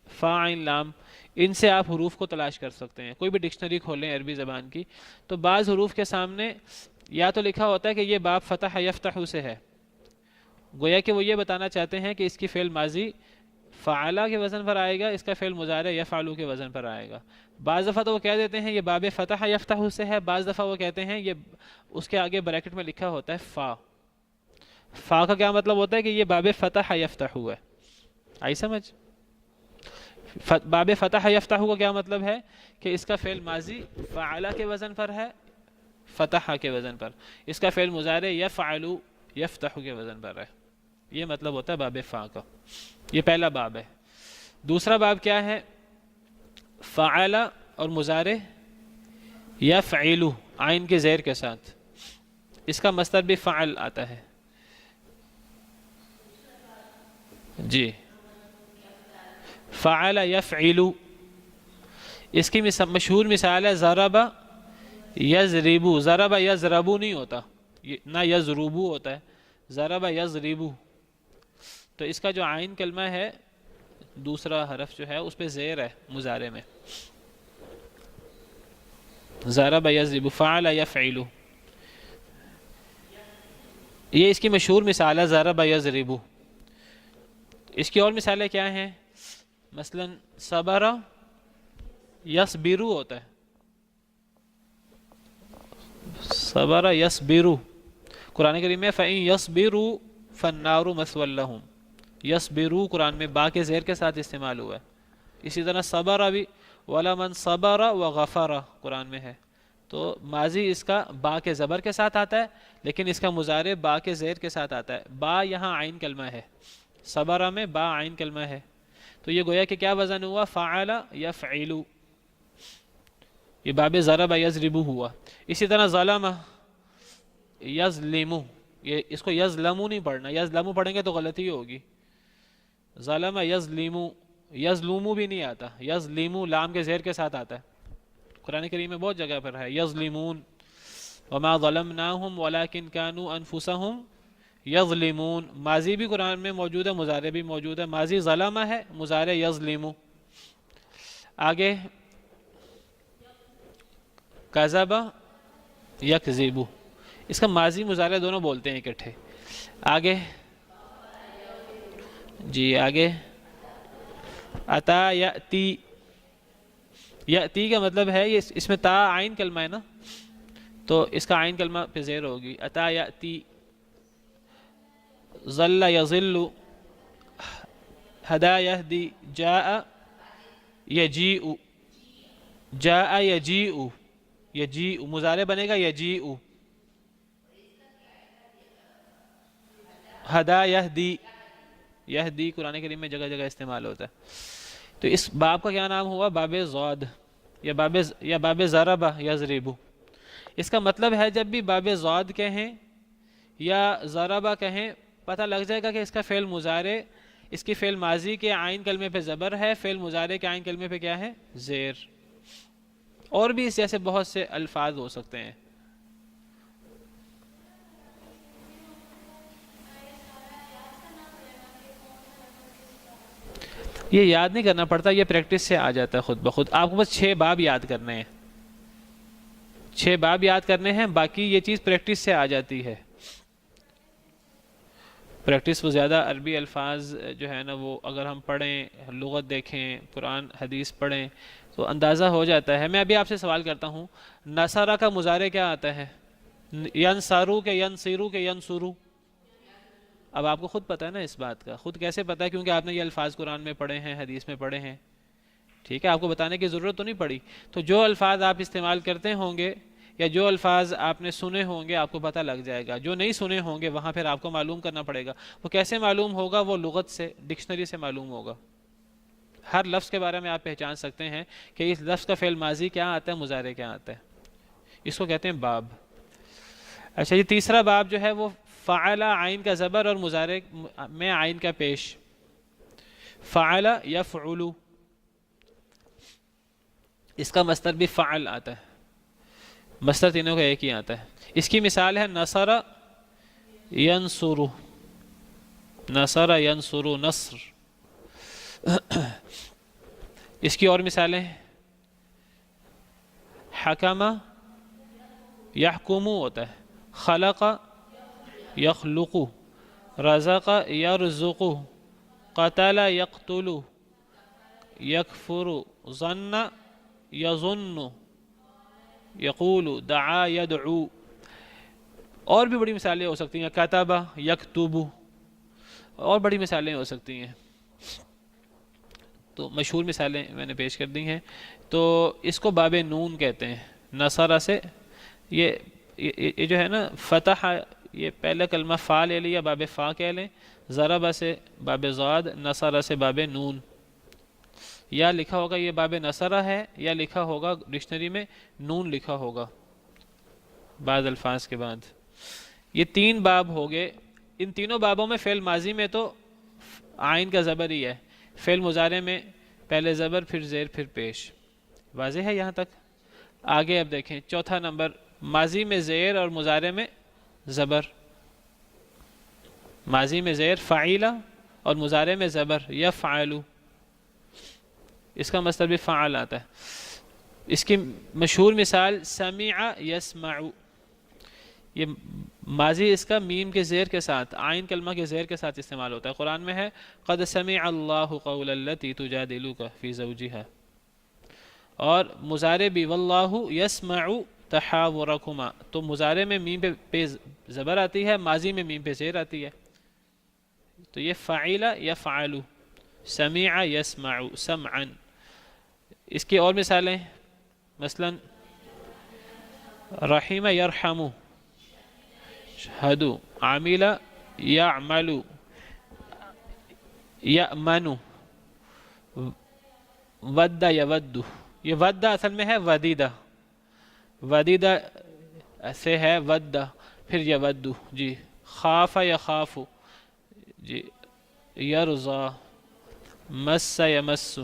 فا عین لام، ان سے آپ حروف کو تلاش کر سکتے ہیں. کوئی بھی ڈکشنری کھولیں عربی زبان کی تو بعض حروف کے سامنے یا تو لکھا ہوتا ہے کہ یہ باب فتح یفتح سے ہے، گویا کہ وہ یہ بتانا چاہتے ہیں کہ اس کی فعل ماضی فعلا کے وزن پر آئے گا، اس کا فعل مضارع یفعلو کے وزن پر آئے گا. بعض دفعہ تو وہ کہہ دیتے ہیں یہ باب فتح یفتح سے ہے، بعض دفعہ وہ کہتے ہیں یہ اس کے آگے بریکٹ میں لکھا ہوتا ہے فا. فا کا کیا مطلب ہوتا ہے کہ یہ باب فتح یفتح ہے. آئی سمجھ؟ باب فتح یفتح کا کیا مطلب ہے کہ اس کا فعل ماضی فعلا کے وزن پر ہے، فتح کے وزن پر، اس کا فعل مضارع یفعلو یفتح کے وزن پر ہے. یہ مطلب ہوتا ہے باب فا کا. یہ پہلا باب ہے. دوسرا باب کیا ہے؟ فعل اور مضارع یفعلو عین کے زیر کے ساتھ، اس کا مصدر بھی فعل آتا ہے. جی فعل یفعلو. اس کی مشہور مثال ہے ضرب یضربو. ضرب یضربو نہیں ہوتا، نہ یضربو ہوتا ہے، ضرب یضربو. تو اس کا جو عین کلمہ ہے دوسرا حرف جو ہے اس پہ زیر ہے مضارع میں. ضرب یضرب، فعل یفعل. یہ اس کی مشہور مثال ہے ضرب یضرب. اس کی اور مثالیں کیا ہیں؟ مثلا صبر یصبر ہوتا ہے، صبر یصبر. قرآن کریم میں فَإِن يَصْبِرُوا فَالنَّارُ مَثْوًى لَهُمْ. یصبرو قرآن میں با کے زیر کے ساتھ استعمال ہوا ہے. اسی طرح صبر بھی وَلَمَنْ صَبَرَ وَغَفَرَ قرآن میں ہے. تو ماضی اس کا با کے زبر کے ساتھ آتا ہے، لیکن اس کا مضارع با کے زیر کے ساتھ آتا ہے. با یہاں عین کلمہ ہے، صبر میں با عین کلمہ ہے. تو یہ گویا کہ کیا وزن ہوا؟ فعل یفعل. یہ باب ضرب یضرب ہوا. اسی طرح ظلم یظلم. یہ اس کو یظلم نہیں پڑھنا، یظلم پڑھیں گے تو غلطی ہوگی. ظلم یظلم، یظلم بھی نہیں آتا، یظلم لام کے زیر کے ساتھ آتا ہے. قرآن کریم میں بہت جگہ پر ہے یظلمون. وما ظلمناہم ولکن کانوا انفسہم یظلمون. ماضی بھی قرآن میں موجود ہے، مضارع بھی موجود ہے. ماضی ظلم ہے، مضارع یظلم. آگے کذب یکذب. اس کا ماضی مضارع دونوں بولتے ہیں اکٹھے. آگے جی آگے اتا یاتی. یاتی کا مطلب ہے یہ اس میں تا عین کلمہ ہے نا، تو اس کا عین کلمہ پہ زیر ہوگی. اتا یاتی. ظل یظل، ہدا یہدی، جاء یجیء. جاء یجیء، یجیء مضارع بنے گا یجیء. ہدا یہدی، یہدی قرآن کریم میں جگہ جگہ استعمال ہوتا ہے. تو اس باب کا کیا نام ہوا؟ باب ضاد یا باب ضرب یضرب. اس کا مطلب ہے جب بھی باب ضاد کہیں یا ضرب کہیں، پتہ لگ جائے گا کہ اس کا فعل مضارع، اس کی فعل ماضی کے عین کلمے پہ زبر ہے، فعل مضارع کے عین کلمے پہ کیا ہے؟ زیر. اور بھی اس جیسے بہت سے الفاظ ہو سکتے ہیں. یہ یاد نہیں کرنا پڑتا، یہ پریکٹس سے آ جاتا ہے خود بخود. آپ کو بس 6 باب یاد کرنے ہیں، 6 باب یاد کرنے ہیں، باقی یہ چیز پریکٹس سے آ جاتی ہے. پریکٹس وہ زیادہ عربی الفاظ جو ہے نا وہ اگر ہم پڑھیں، لغت دیکھیں، قرآن حدیث پڑھیں تو اندازہ ہو جاتا ہے. میں ابھی آپ سے سوال کرتا ہوں، نصرہ کا مضارع کیا آتا ہے؟ ینصرو کہ ینصرو کہ ینصرو؟ اب آپ کو خود پتہ ہے نا اس بات کا. خود کیسے پتہ ہے؟ کیونکہ آپ نے یہ الفاظ قرآن میں پڑھے ہیں، حدیث میں پڑھے ہیں. ٹھیک ہے، آپ کو بتانے کی ضرورت تو نہیں پڑی. تو جو الفاظ آپ استعمال کرتے ہوں گے یا جو الفاظ آپ نے سنے ہوں گے آپ کو پتہ لگ جائے گا. جو نہیں سنے ہوں گے وہاں پھر آپ کو معلوم کرنا پڑے گا. وہ کیسے معلوم ہوگا؟ وہ لغت سے، ڈکشنری سے معلوم ہوگا. ہر لفظ کے بارے میں آپ پہچان سکتے ہیں کہ اس لفظ کا فعل ماضی کیا آتا ہے، مضارع کیا آتا ہے. اس کو کہتے ہیں باب. اچھا، یہ تیسرا باب جو ہے وہ فعل، عین کا زبر اور مضارع میں عین کا پیش. فعل یفعل، اس کا مصدر بھی فعل آتا ہے. مصدر تینوں کا ایک ہی آتا ہے. اس کی مثال ہے نصر ینصر، نصر ینصر، نصر. اس کی اور مثالیں حکم یحکم ہوتا ہے، خلق یخلق، رزق یرزق، قتل یقتل، یکفر، ظن یظن، یقول، دعا یدعو. اور بھی بڑی مثالیں ہو سکتی ہیں، کتب یکتب، اور بڑی مثالیں ہو سکتی ہیں. تو مشہور مثالیں میں نے پیش کر دی ہیں. تو اس کو باب نون کہتے ہیں. نصرہ سے یہ جو ہے نا فتح، یہ پہلا کلمہ فا لے لیا، باب فا کہہ لیں. ضربہ سے باب ضاد، نصرہ سے باب نون. یا لکھا ہوگا یہ باب نصرہ ہے، یا لکھا ہوگا ڈکشنری میں نون لکھا ہوگا بعض الفاظ کے بعد. یہ تین باب ہو گئے. ان تینوں بابوں میں فعل ماضی میں تو عین کا زبر ہی ہے، فعل مضارع میں پہلے زبر پھر زیر پھر پیش. واضح ہے یہاں تک؟ آگے اب دیکھیں چوتھا نمبر، ماضی میں زیر اور مضارع میں زبر. ماضی میں زیر فعیلہ اور مضارع میں زبر یفعل. اس کا مصدر بھی فعل آتا ہے. اس کی مشہور مثال سمع یسمع. یہ ماضی اس کا میم کے زیر کے ساتھ، عین کلمہ کے زیر کے ساتھ استعمال ہوتا ہے. قرآن میں ہے قد سمع اللہ قول التی تجادلک فی زوجها. اور مضارع بھی واللہ یسمع تحاورکما. تو مضارع میں میم پہ زبر آتی ہے، ماضی میں میم پہ زیر آتی ہے. تو یہ فعل یفعل، سمع یسمع، سمعا. اس کی اور مثالیں مثلا رحم یرحم، شہد، عامل یعمل، یأمن، ود یود. یہ ود اصل میں ہے ودیدہ، ودیدہ سے ہے ود پھر یود. جی خاف یخاف، جی یرضا، مس یمس.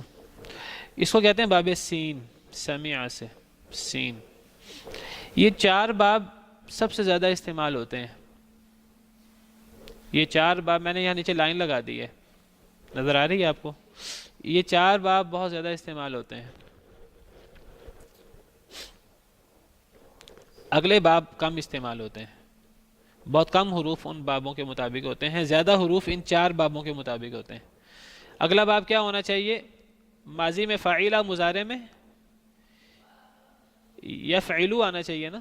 اس کو کہتے ہیں باب سین، سمع سے سین. یہ چار باب سب سے زیادہ استعمال ہوتے ہیں. یہ چار باب میں نے یہاں نیچے لائن لگا دی ہے، نظر آ رہی ہے آپ کو؟ یہ چار باب بہت زیادہ استعمال ہوتے ہیں. اگلے باب کم استعمال ہوتے ہیں. بہت کم حروف ان بابوں کے مطابق ہوتے ہیں، زیادہ حروف ان چار بابوں کے مطابق ہوتے ہیں. اگلا باب کیا ہونا چاہیے؟ ماضی میں فاعلہ، مضارع میں یفعلو آنا چاہیے نا.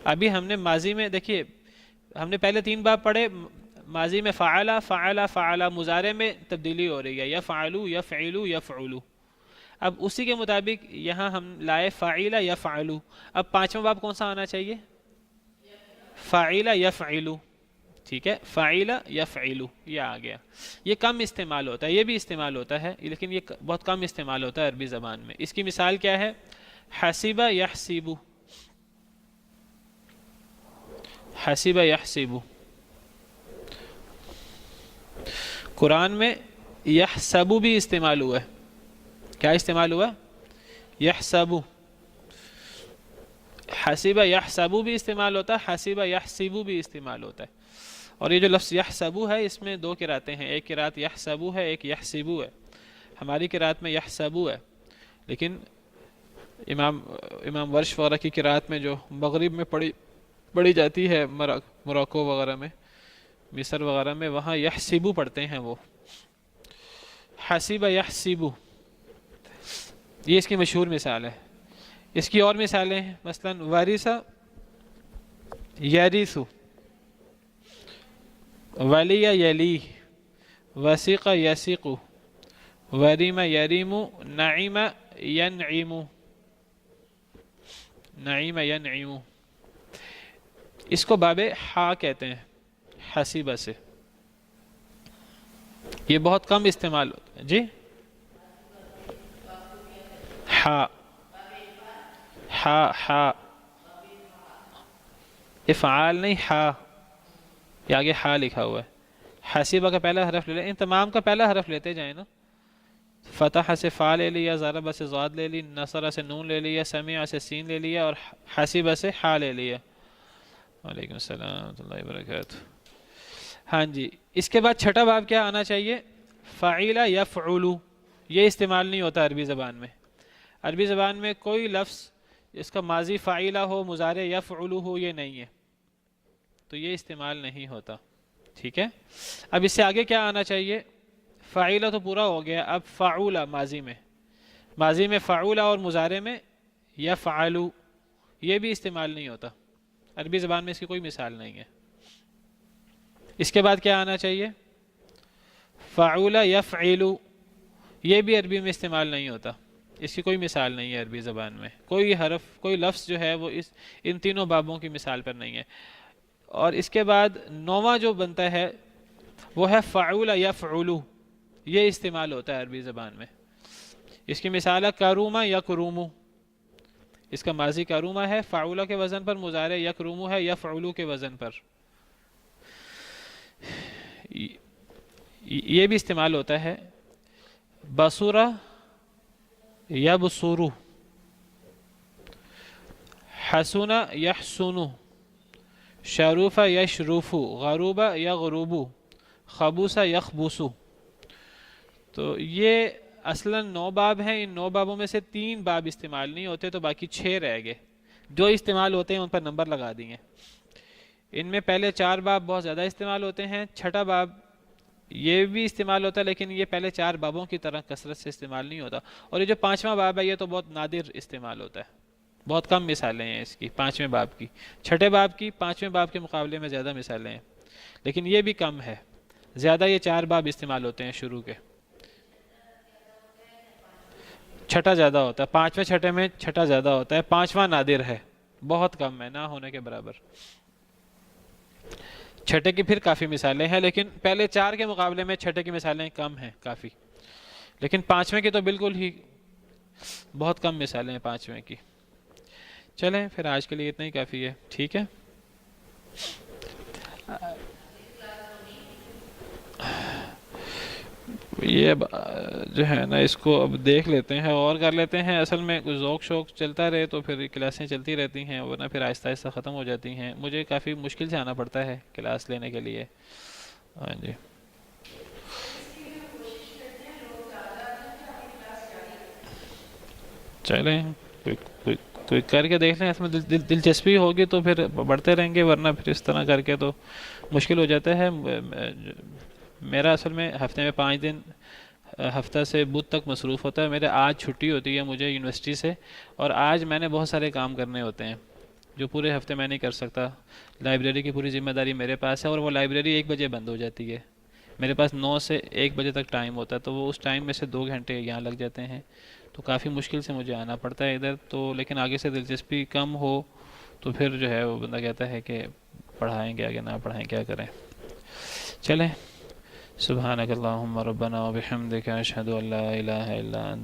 ابھی ہم نے ماضی میں دیکھیے، ہم نے پہلے تین باب پڑھے. ماضی میں فعل فعل فعل، مضارع میں تبدیلی ہو رہی ہے یفعلو یفعلو یفعلو. اب اسی کے مطابق یہاں ہم لائے فاعل یفعلو. اب پانچواں باب کون سا آنا چاہیے؟ فاعل یفعلو. ٹھیک ہے، فاعل یفعلو یہ آ گیا. یہ کم استعمال ہوتا ہے، یہ بھی استعمال ہوتا ہے لیکن یہ بہت کم استعمال ہوتا ہے عربی زبان میں. اس کی مثال کیا ہے؟ حسب یحسب، حسب یحسب. قرآن میں یحسب بھی استعمال ہوا ہے. کیا استعمال ہوا؟ یحسب. حسب یحسب بھی استعمال ہوتا ہے، حسب یحسب بھی استعمال ہوتا ہے. اور یہ جو لفظ یحسب ہے اس میں دو قراتیں ہیں، ایک قرات یحسب ہے، ایک یحسب ہے. ہماری قرات میں یحسب ہے، لیکن امام ورش وغیرہ کی قرات میں جو مغرب میں پڑھی جاتی ہے، موراکو وغیرہ میں، مصر وغیرہ میں، وہاں یحسب پڑھتے ہیں وہ. حسب یحسب. یہ اس کی مشہور مثال ہے. اس کی اور مثالیں ہیں، مثلا وارثہ یریث، ولی یلی، وسیق یسیق، وریم یریم، نعیم ینعیم. نعیم ینعیم، اس کو باب ہا کہتے ہیں، حسیبہ سے. یہ بہت کم استعمال ہوتا ہے. جی ہا، ہا ہا، افعال نہیں، ہا، یہ آگے ہا لکھا ہوا ہے. حسیبہ کا پہلا حرف لے لیں، ان تمام کا پہلا حرف لیتے جائیں نا. فتح سے فا لے لیا، ضربہ سے ضاد لے لی، نصرہ سے نون لے لیا، سمیع سے سین لے لیا، اور حسیبہ سے ہا لے لیا. وعلیکم السلام ورحمۃ اللہ وبرکاتہ. ہاں جی، اس کے بعد چھٹا باب کیا آنا چاہیے؟ فعیل یفعل. یہ استعمال نہیں ہوتا عربی زبان میں. عربی زبان میں کوئی لفظ اس کا ماضی فعیلہ ہو، مضارع یفعل ہو، یہ نہیں ہے، تو یہ استعمال نہیں ہوتا. ٹھیک ہے. اب اس سے آگے کیا آنا چاہیے؟ فعیلہ تو پورا ہو گیا، اب فعول ماضی میں. ماضی میں فعول اور مضارع میں یفعل، یہ بھی استعمال نہیں ہوتا. عربی زبان میں اس کی کوئی مثال نہیں ہے. اس کے بعد کیا آنا چاہیے؟ فعول یفعل، یہ بھی عربی میں استعمال نہیں ہوتا. اس کی کوئی مثال نہیں ہے عربی زبان میں. کوئی حرف، کوئی لفظ جو ہے وہ ان تینوں بابوں کی مثال پر نہیں ہے. اور اس کے بعد نواں جو بنتا ہے وہ ہے فعول یفعل، یہ استعمال ہوتا ہے عربی زبان میں. اس کی مثال ہے کروما یکروم. اس کا ماضی کروما ہے، فعول کے وزن پر، مضارع یکروم ہے یفعل کے وزن پر. یہ بھی استعمال ہوتا ہے. بصورہ یبصر، حسن یحسن، شروف یشرف، غروب یغرب، خبوث یخبث. تو یہ اصلاً 9 باب ہیں. ان 9 بابوں میں سے 3 باب استعمال نہیں ہوتے، تو باقی 6 رہ گئے. جو استعمال ہوتے ہیں ان پر نمبر لگا دیے. ان میں پہلے 4 باب بہت زیادہ استعمال ہوتے ہیں. چھٹا باب یہ بھی استعمال ہوتا ہے، لیکن یہ پہلے 4 بابوں کی طرح کثرت سے استعمال نہیں ہوتا. اور یہ جو 5واں باب ہے، یہ تو بہت نادر استعمال ہوتا ہے. بہت کم مثالیں ہیں اس کی 5ویں باب کی. چھٹے باب کی 5ویں باب کے مقابلے میں زیادہ مثالیں ہیں، لیکن یہ بھی کم ہے. زیادہ یہ 4 باب استعمال ہوتے ہیں شروع کے. چھٹا زیادہ ہوتا ہے. 5ویں چھٹے میں چھٹا زیادہ ہوتا ہے. 5واں نادر ہے، بہت کم ہے، نہ ہونے کے برابر. چھٹے کی پھر کافی مثالیں ہیں، لیکن پہلے 4 کے مقابلے میں چھٹے کی مثالیں کم ہیں کافی. لیکن 5ویں کی تو بالکل ہی بہت کم مثالیں ہیں 5ویں کی. چلیں پھر آج کے لیے اتنا ہی کافی ہے. ٹھیک ہے. یہ جو ہے نا اس کو اب دیکھ لیتے ہیں اور کر لیتے ہیں. اصل میں کچھ ذوق شوق چلتا رہے تو پھر کلاسیں چلتی رہتی ہیں، ورنہ پھر آہستہ آہستہ ختم ہو جاتی ہیں. مجھے کافی مشکل سے آنا پڑتا ہے کلاس لینے کے لیے. ہاں جی. چلیں کوئی کر کے دیکھ لیں. اس میں دلچسپی ہوگی تو پھر بڑھتے رہیں گے، ورنہ پھر اس طرح کر کے تو مشکل ہو جاتا ہے. میرا اصل میں ہفتے میں 5 دن ہفتہ سے بدھ تک مصروف ہوتا ہے. میرے آج چھٹی ہوتی ہے مجھے یونیورسٹی سے، اور آج میں نے بہت سارے کام کرنے ہوتے ہیں جو پورے ہفتے میں نہیں کر سکتا. لائبریری کی پوری ذمہ داری میرے پاس ہے، اور وہ لائبریری 1 بجے بند ہو جاتی ہے. میرے پاس 9 سے 1 بجے تک ٹائم ہوتا ہے، تو وہ اس ٹائم میں سے 2 گھنٹے یہاں لگ جاتے ہیں. تو کافی مشکل سے مجھے آنا پڑتا ہے ادھر. تو لیکن آگے سے دلچسپی کم ہو تو پھر جو ہے وہ بندہ کہتا ہے کہ پڑھائیں گے، آگے نہ پڑھائیں کیا کریں. چلیں. سبحانک اللہم ربنا وبحمدک اشہد ان لا الہ الا انت